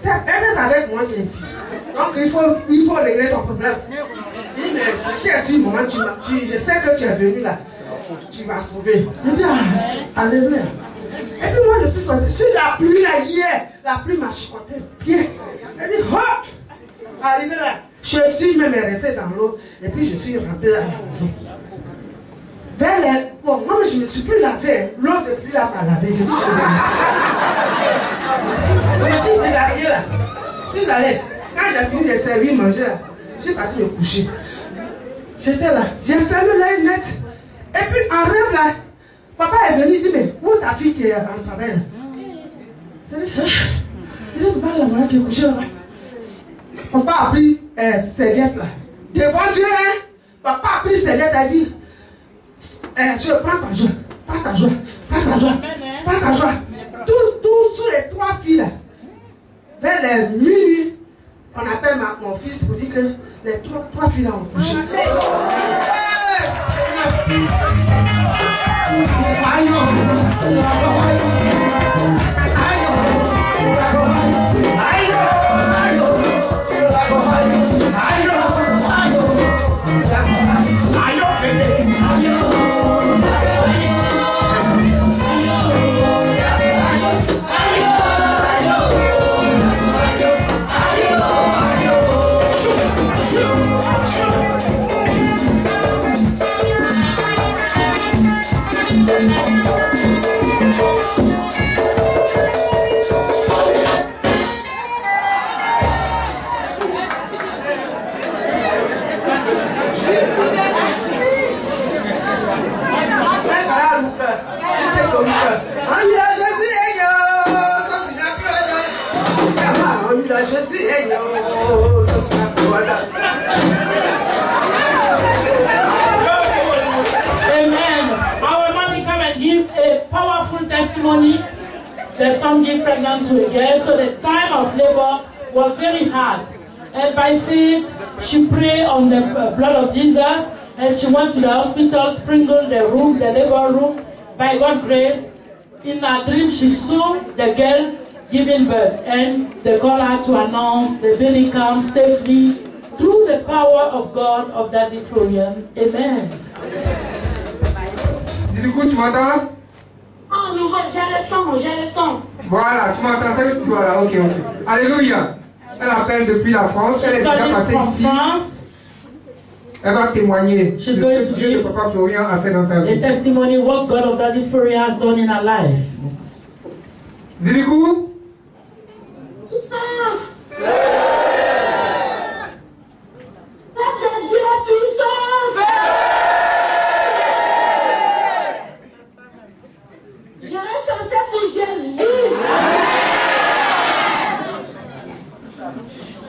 C'est avec moi qui est ici. Donc il faut régler ton problème. Il dit, mais c'est sûr, maman, je sais que tu es venu là. Tu vas sauver. Il dit, ah, alléluia. Et puis moi je suis sorti sur la pluie là hier. La pluie m'a chicoté bien. Elle dit, hop! Arrivé là, je suis même resté dans l'eau. Et puis je suis rentré à la maison. Vers les... Bon, moi je ne me suis plus lavé. L'eau depuis là m'a lavé. Je me suis déshabillé là. Je suis allé. Quand j'ai fini de servir, manger là, je suis parti me coucher. J'étais là. J'ai fermé l'œil net. Et puis en rêve là, papa est venu, il dit, mais où ta fille qui est en travail là? Il dit, papa là, voilà qui est couché là-bas. Papa a pris serviette là. Devant Dieu, hein? Papa a pris serviette, a dit, je prends ta joie, prends ta joie, prends ta joie, prends ta joie. Tous sous les trois filles là. Vers les minuit, on appelle mon fils pour dire que les trois filles là ont couché. Amen. Our mommy come and give a powerful testimony. There's some give pregnant to a girl, so the time of labor was very hard. And by faith, she prayed on the blood of Jesus, and she went to the hospital, sprinkled the room, the labor room. By God's grace, in her dream, she saw the girl giving birth, and they called her to announce the baby comes safely through the power of God of Daddy Florian. Amen. Du coup, tu m'entends? Oh, j'ai le son. Voilà, tu m'entends ça? Voilà, ok. Alléluia. Elle appelle depuis la France, elle est déjà passée ici. Elle va témoigner de ce que Dieu de Papa Florian a fait dans sa vie. The testimony what God of Daddy Florian has done in her life. Zilikou? Je vais chanter pour Jésus.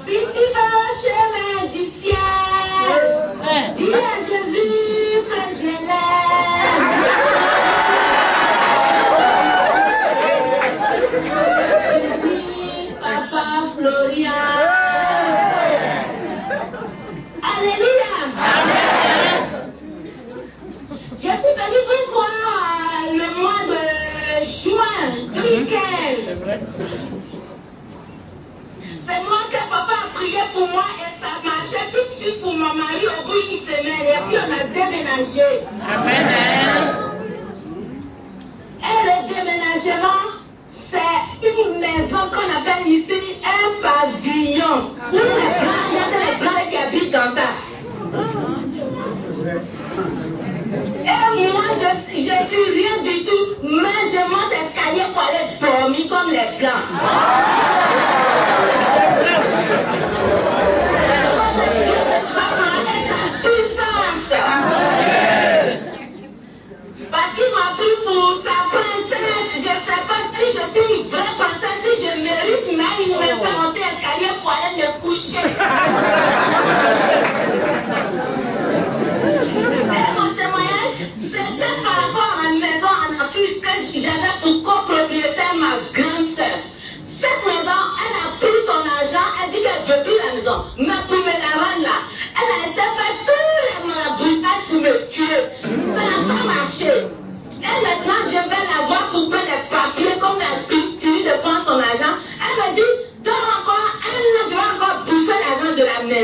Si tu vas au chemin du ciel, dis à Jésus que je l'aime. Papa Florian. Alléluia. Je suis venue pour voir le mois de juin 2015. C'est moi que papa a prié pour moi et ça marchait tout de suite pour mon mari au bout d'une semaine. Et puis on a déménagé. Amen. Et le déménagement, c'est une maison qu'on appelle ici un pavillon. Où les blancs, il y a que les blancs qui habitent dans ça. Et moi, je n'ai vu rien du tout, mais je monte l'escalier pour aller dormir comme les blancs. Parce qu'il m'a pris pour sa princesse, je ne sais pas si je suis une vraie princesse, si je mérite, mais il me fait monter l'escalier pour aller me coucher.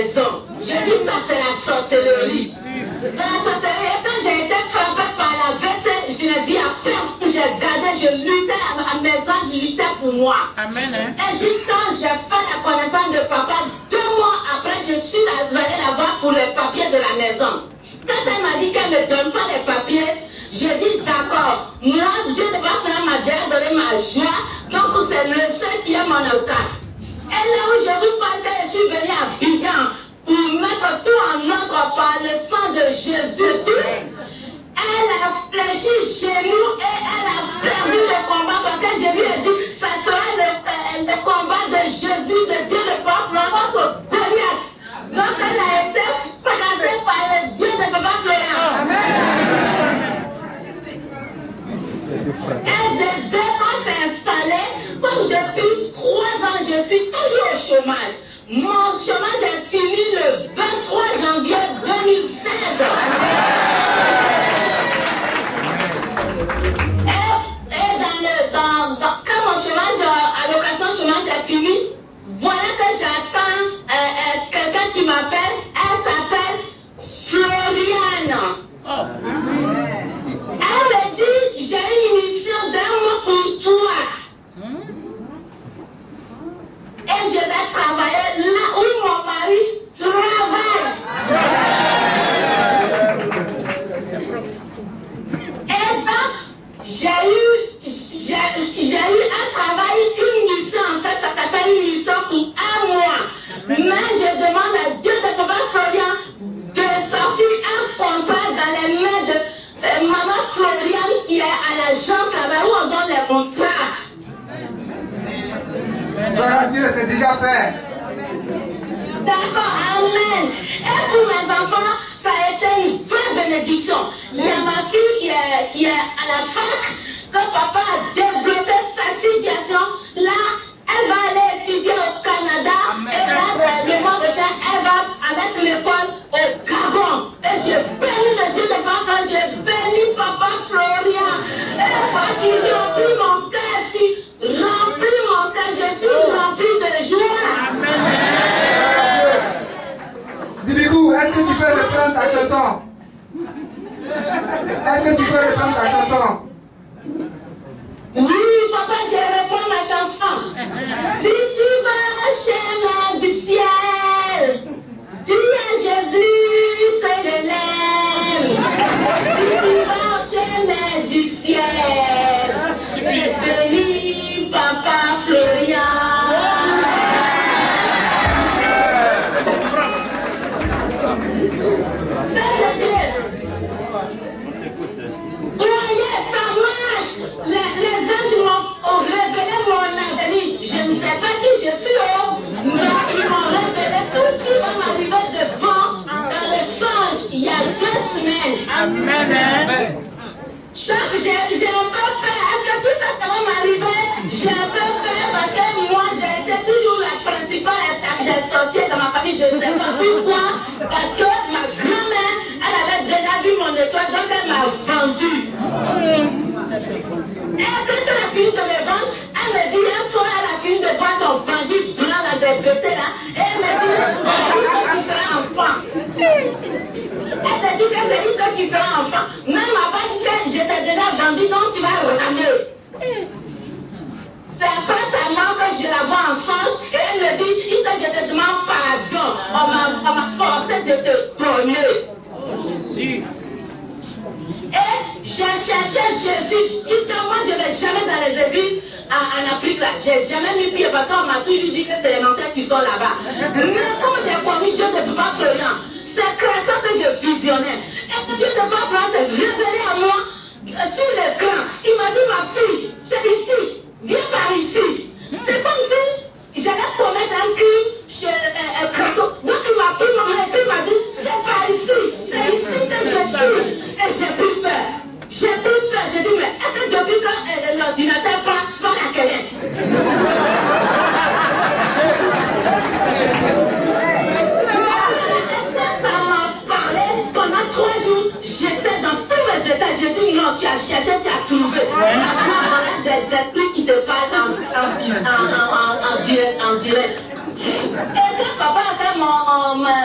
maison. Je dis ça c'est la sorcellerie. C'est la sorcellerie. Et quand j'ai été frappée par la veste, je l'ai dit à personne, j'ai gardé, je luttais à maison, je luttais pour moi. Amen. Et juste quand j'ai fait la connaissance de papa, 2 mois après, je suis allée la voir pour les papiers de la maison. Quand elle m'a dit qu'elle ne me donne pas les papiers, j'ai dit d'accord, moi Dieu ne va pas m'a donné ma joie, donc c'est le seul qui est mon avocat. Et là où je vous parle, je suis venue à Bigan pour mettre tout en ordre par le sang de Jésus. Elle a fléchi chez nous et elle a perdu le combat parce que je lui ai dit, ça sera le combat de Jésus, de Dieu de peuple, notre Goliath. Donc elle a été fracassée par le Dieu de papa Florian. Et dès qu'on s'est installé, comme depuis 3 ans, je suis toujours au chômage. Mon chômage est fini le 23 janvier 2016. Et quand mon chômage, allocation chômage est fini, voilà que j'attends quelqu'un qui m'appelle. Elle s'appelle Floriane. Elle me dit, j'ai une mission d'un mois pour toi. Et je vais travailler là où mon mari travaille. Et donc, j'ai eu un travail, une mission, en fait, ça s'appelle une mission pour 1 mois. Mais je demande à Dieu de Papa Florian de sortir un contrat dans les mains de Maman Florian qui est à l'agence là-bas où on donne les contrats. Gloire à Dieu, c'est déjà fait. D'accord, amen. Et pour mes enfants, ça a été une vraie bénédiction. Il y a ma fille qui est à la fac, que papa a développé sa situation. Là, elle va aller étudier au Canada. Amen. Et là, le mois prochain, elle va avec l'école au Gabon. Et je bénis le Dieu de papa, je bénis papa Florian. Et parce qu'il remplit mon cœur, tu remplis mon cœur, je suis rempli de joie. Amen. Zibigou, est-ce que tu peux reprendre ta chanson? Est-ce que tu peux reprendre ta chanson? Oui, papa, je reprends ma chanson. Si tu vas chez du ciel, dis à Jésus que je l'aime. Si tu vas chez du ciel, je bénis papa Florian. Croyez, ça marche. Les anges m'ont révélé mon avenir. Je ne sais pas qui je suis, mais ils m'ont révélé tout ce qui va m'arriver devant dans le songe il y a 2 semaines. Amen. Donc j'ai un peu peur. Est-ce que tout ça va m'arriver? J'ai un peu peur parce que moi j'ai été toujours la principale attaque des sorciers dans ma famille. Je ne sais pas pourquoi. Parce que ma grand-mère, elle avait déjà vu mon étoile, donc elle m'a vendu. Et quand elle a fini de me vendre, elle me dit un soir, elle a fini de voir son bandit blanc là, des beautés là. Et elle me dit, c'est lui qui fera enfant. Elle me dit que c'est lui qui fera enfant. Même avant que j'étais déjà vendu, donc tu vas ramener. C'est après sa mort que je la vois en songe et elle me dit, je te demande pardon. On m'a forcé de te donner. Jésus. Et j'ai cherché Jésus. Justement, je ne vais jamais dans les églises en Afrique là. J'ai jamais mis pied parce qu'on m'a toujours dit que c'est les nantais qui sont là-bas. Mais comme j'ai connu Dieu de Papa Florian, c'est grâce à ça que je visionnais. Et Dieu de Papa Florian s'est révélé à moi sur l'écran. Il m'a dit, ma fille, c'est ici. Viens par ici. C'est comme si j'allais commettre un crime chez Crasso. Donc il m'a pris mon main et puis il m'a dit, c'est par ici. C'est ici que je suis. Et j'ai pris peur. J'ai pris peur. J'ai dit, mais est-ce que depuis quand l'ordinateur prend la clé?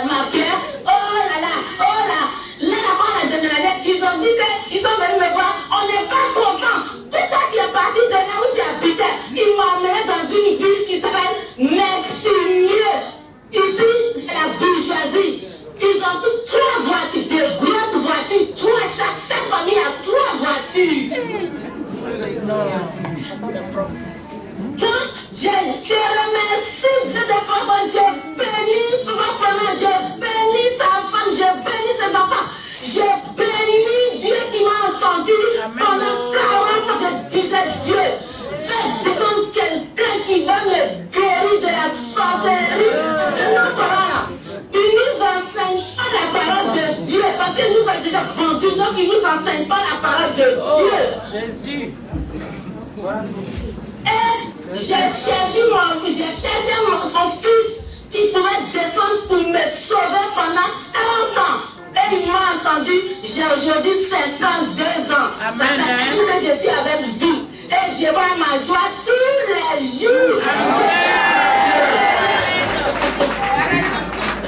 ma pierre. Oh là là, là-bas, on a déménagé. Ils ont dit qu'ils sont venus me voir. On n'est pas content. Tout ça qui est parti de là où tu habitais, ils m'ont emmené dans une ville qui s'appelle Meximieux. Ici, c'est la bourgeoisie. Ils ont toutes 3 voitures, des grosses voitures. Chaque famille a 3 voitures. Quand je remercie Dieu de papa, je bénis proprement, je bénis sa femme, je bénis ses enfants, je bénis Dieu qui m'a entendu pendant 40 ans. Je disais Dieu, fais descendre quelqu'un qui va me guérir de la sorcellerie. Non, voilà. Il nous enseigne pas la parole de Dieu parce qu'il nous a déjà vendu, donc il nous enseigne pas la parole de Dieu. Jésus. Et j'ai cherché son fils qui pouvait descendre pour me sauver pendant 40 ans. Et il m'a entendu, j'ai aujourd'hui 52 ans. Amen. Ça fait que je suis avec vous. Et je vois ma joie tous les jours.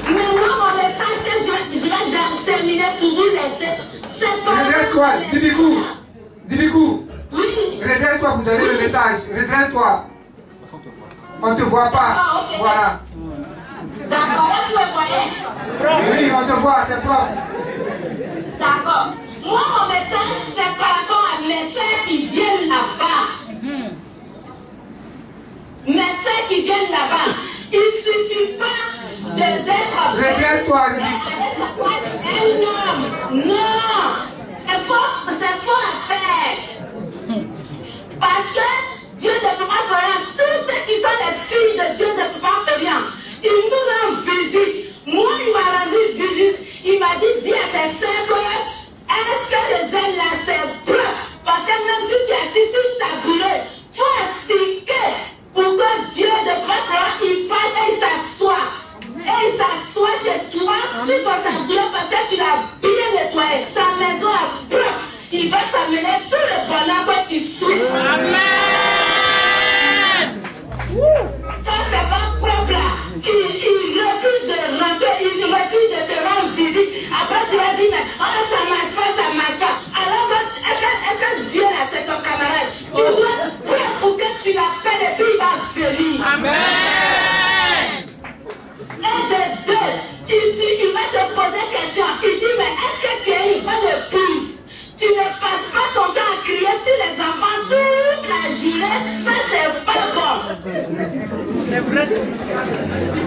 Maintenant, mon message que je vais terminer pour vous laisser. C'est pas Redresse-toi, Zibikou. Oui. Redresse-toi pour donner le message. Redresse-toi. On ne te voit pas. Ah, okay. Voilà. D'accord, vous me voyez? Oui, on te voit, c'est propre. D'accord. Moi, mon message, c'est par rapport à mes soeurs qui viennent là-bas. Mes soeurs qui viennent là-bas. Il ne suffit pas d'être Redresse-toi. un homme. Non. C'est faux à faire. Parce que Dieu ne peut pas faire rien. Tous ceux qui sont les filles de Dieu ne peuvent pas faire rien. Il nous rend visite. Moi, il m'a rendu visite. Il m'a dit, dis à tes sœurs que est-ce que le zèle là c'est prêt? Parce que même si tu es assis sur ta bourrée, il faut expliquer pourquoi Dieu ne peut pas faire. Il parle et il s'assoit. Et il s'assoit chez toi sur ton tableau parce que tu l'as bien nettoyé. Ta maison est propre. Il va t'amener tout le bonheur que tu souhaites. Amen. Quand c'est pas propre là, il refuse de rentrer, il refuse de te rendre visite. Après tu vas dire, mais oh, ça marche pas. Alors que, est-ce que Dieu là, c'est ton camarade? Tu dois prier pour que tu l'appelles et puis il va venir. Amen. Et de deux, il va te poser question. Il dit, mais est-ce que tu es une bonne épouse? Tu ne passes pas ton temps à crier sur les enfants toute la journée, ça c'est pas bon. C'est vrai.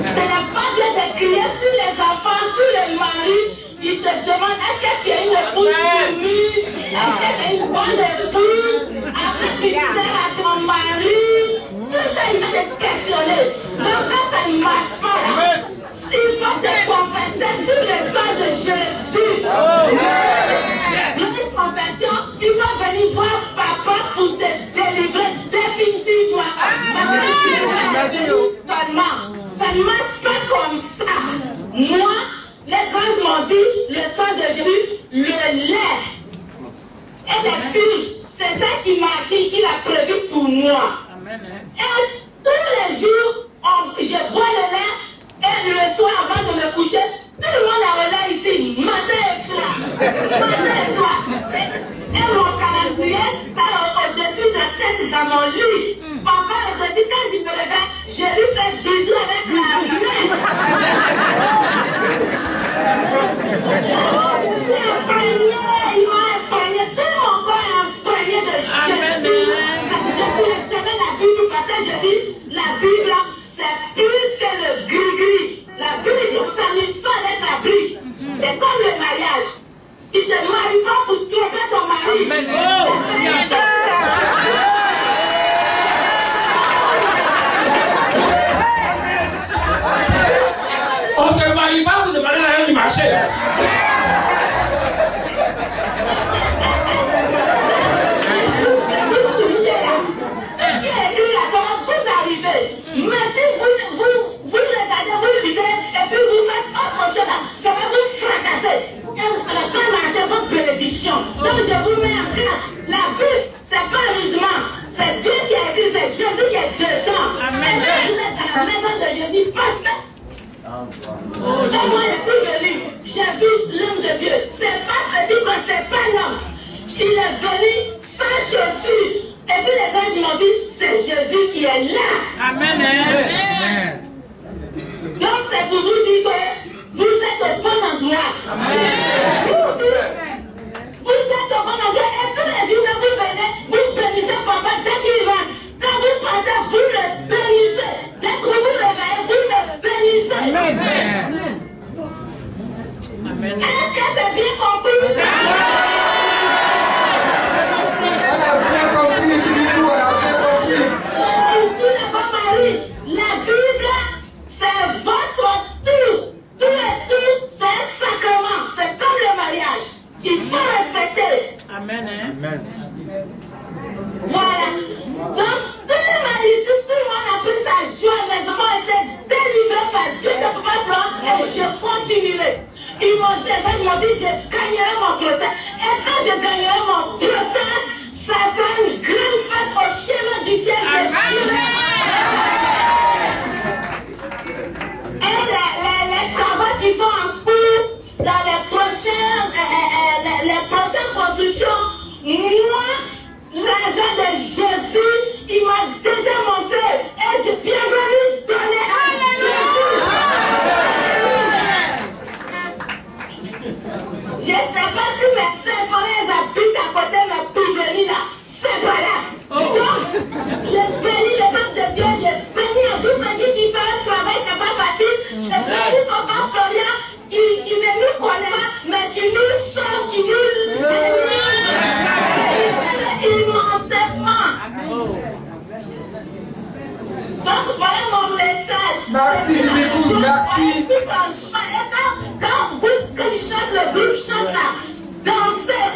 Ce n'est pas bien de crier sur les enfants, sur le mari. Il te demande, est-ce que tu es une épouse soumise? Est-ce que tu es une bonne épouse? Après tu sers à ton mari. Tout ça il t'est questionné. Donc quand ça ne marche pas là, il faut te confesser sur le sang de Jésus. Une confession, il faut venir voir papa pour te délivrer définitivement. Ça ne marche pas comme ça. Moi, les anges m'ont dit, le sang de Jésus, le lait et les purges, c'est ça qui l'a prévu pour moi. Et tous les jours, je bois le lait et le soir avant de me coucher, tout le monde a le lait ici, matin et soir. Et mon calendrier, au-dessus de la tête dans mon lit. Papa me dit, quand je me réveille, je lui fais bisous avec la main. Je suis imprégné, il m'a imprégné, tout mon corps est imprégné de Jésus. Je ne lis jamais la Bible parce que je dis, la Bible, c'est plus que le gris-gris. La Bible ne s'amuse pas avec la Bible. C'est comme le mariage. Tu te maries pas pour tromper ton mari. On ne se marie pas pour demander l'argent du marché. Mais si vous regardez, vous lisez, et puis vous faites autre chose, ça va vous fracasser. Et vous n'allez pas marcher votre bénédiction. Donc je vous mets en garde. La Bible, c'est pas amusement. C'est Dieu qui a écrit, c'est Jésus qui est dedans. Amen. Et vous êtes dans la maison de Jésus, pas Et moi, je suis venu. J'ai vu l'homme de Dieu. C'est pas petit quand c'est pas l'homme. Il est venu sans Jésus. Et puis les gens m'ont dit, c'est Jésus qui est là. Amen. Donc c'est pour vous dire que vous êtes au bon endroit. Vous êtes au bon endroit. Et tous les jours que vous venez, vous bénissez papa dès qu'il va. Quand vous partez, vous le bénissez. Dès que vous réveillez, vous le bénissez. Amen. Est-ce que c'est bien compris? La Bible, c'est votre tour. Tout et tout, c'est un sacrement. C'est comme le mariage. Il faut respecter. Amen. Voilà. Donc, tout le monde ici, tout le monde a pris sa joie. Mes enfants étaient délivrés par Dieu de Papa Blanc et je continuerai. Ils m'ont dit, je gagnerai mon procès. Et quand je gagnerai mon procès, ça sera une grande fête au chemin du ciel. Et les travaux qui sont en cours dans les prochaines constructions, moi, l'agent de Jésus, il m'a déjà montré et je viendrai lui donner à Jésus. Je ne sais pas si mes symphonies habitent à côté de mes prisonniers là. C'est pas là. Donc, je bénis le peuple de Dieu, je bénis un tout petit qui fait un travail, c'est pas facile. Je bénis Papa Florian qui ne nous connaît pas, mais qui nous sauve, qui nous bénit. Immensément. Donc, voilà mon message. Merci, beaucoup, merci. Quand il chante, le groupe chante là, dansez,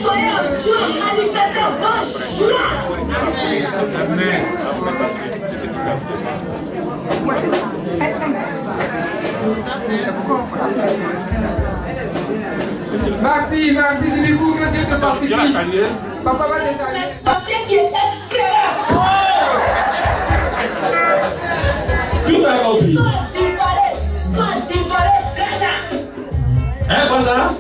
soyez en joie, manifestez votre joie. Merci, Zibibou, que Dieu te fortifie. Papa va te saluer. Tout a compris. Hein, quoi ça?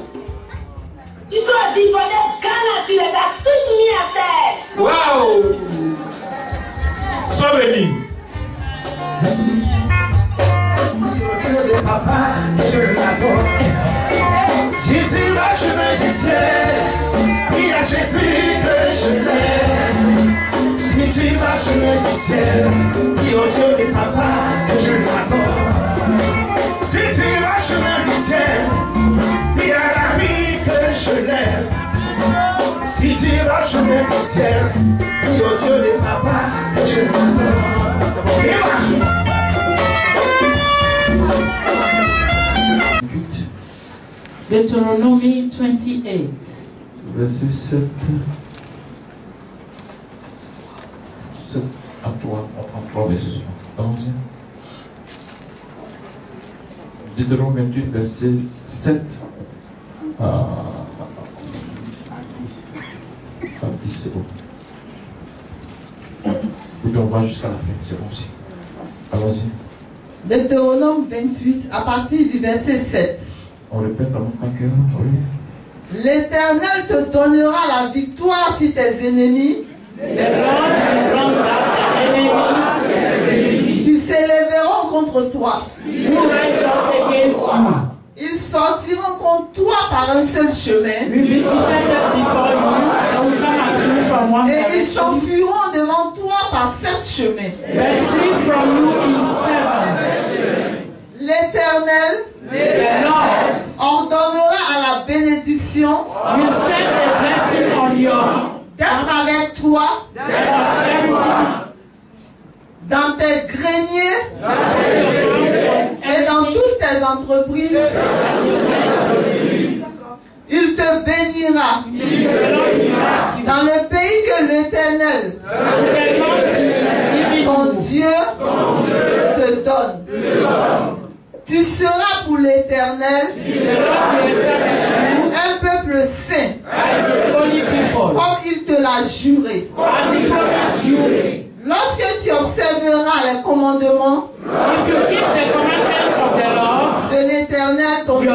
Tu dois divoler Ghana, tu les as tous mis à terre. Waouh! Sois béni. Papa, je l'adore. Si tu vas chemin du ciel, dis à Jésus que je l'aime. Si tu vas chemin du ciel, dis au Dieu de papa que je l'adore. Si tu vas chemin du ciel, dis à l'ami que je l'aime. Si tu vas chemin du ciel, dis au Dieu de papa que je l'adore. Deuteronomy 28. Verset 7. 7 à 3, 33 verset 11. Deutéronome 28, verset 7 à 10. Et puis on va jusqu'à la fin, c'est bon aussi. Allons-y. Deutéronome 28, à partir du verset 7. On répète dans mon cœur, oui. L'Éternel te donnera la victoire sur tes ennemis. Ils s'élèveront contre toi. Ils sortiront contre toi par un seul chemin. Et ils s'enfuiront devant toi par 7 chemins. L'Éternel ordonnera à la bénédiction d'être avec toi dans tes greniers et dans toutes tes entreprises. Il te bénira dans le pays que l'Éternel, ton Dieu, te donne. Tu seras pour l'Éternel un peuple saint, comme il te l'a l'a juré. Lorsque tu observeras les commandements de l'Éternel ton Dieu,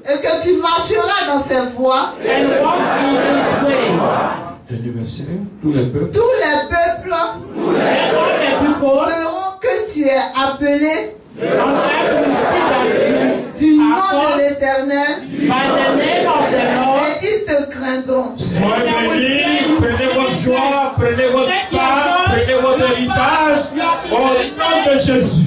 et que tu marcheras dans ses voies, tous les peuples verront que tu es appelé du nom de l'Éternel, et ils te craindront. Soyez bénis, prenez votre joie, prenez votre part, prenez votre héritage au nom de Jésus.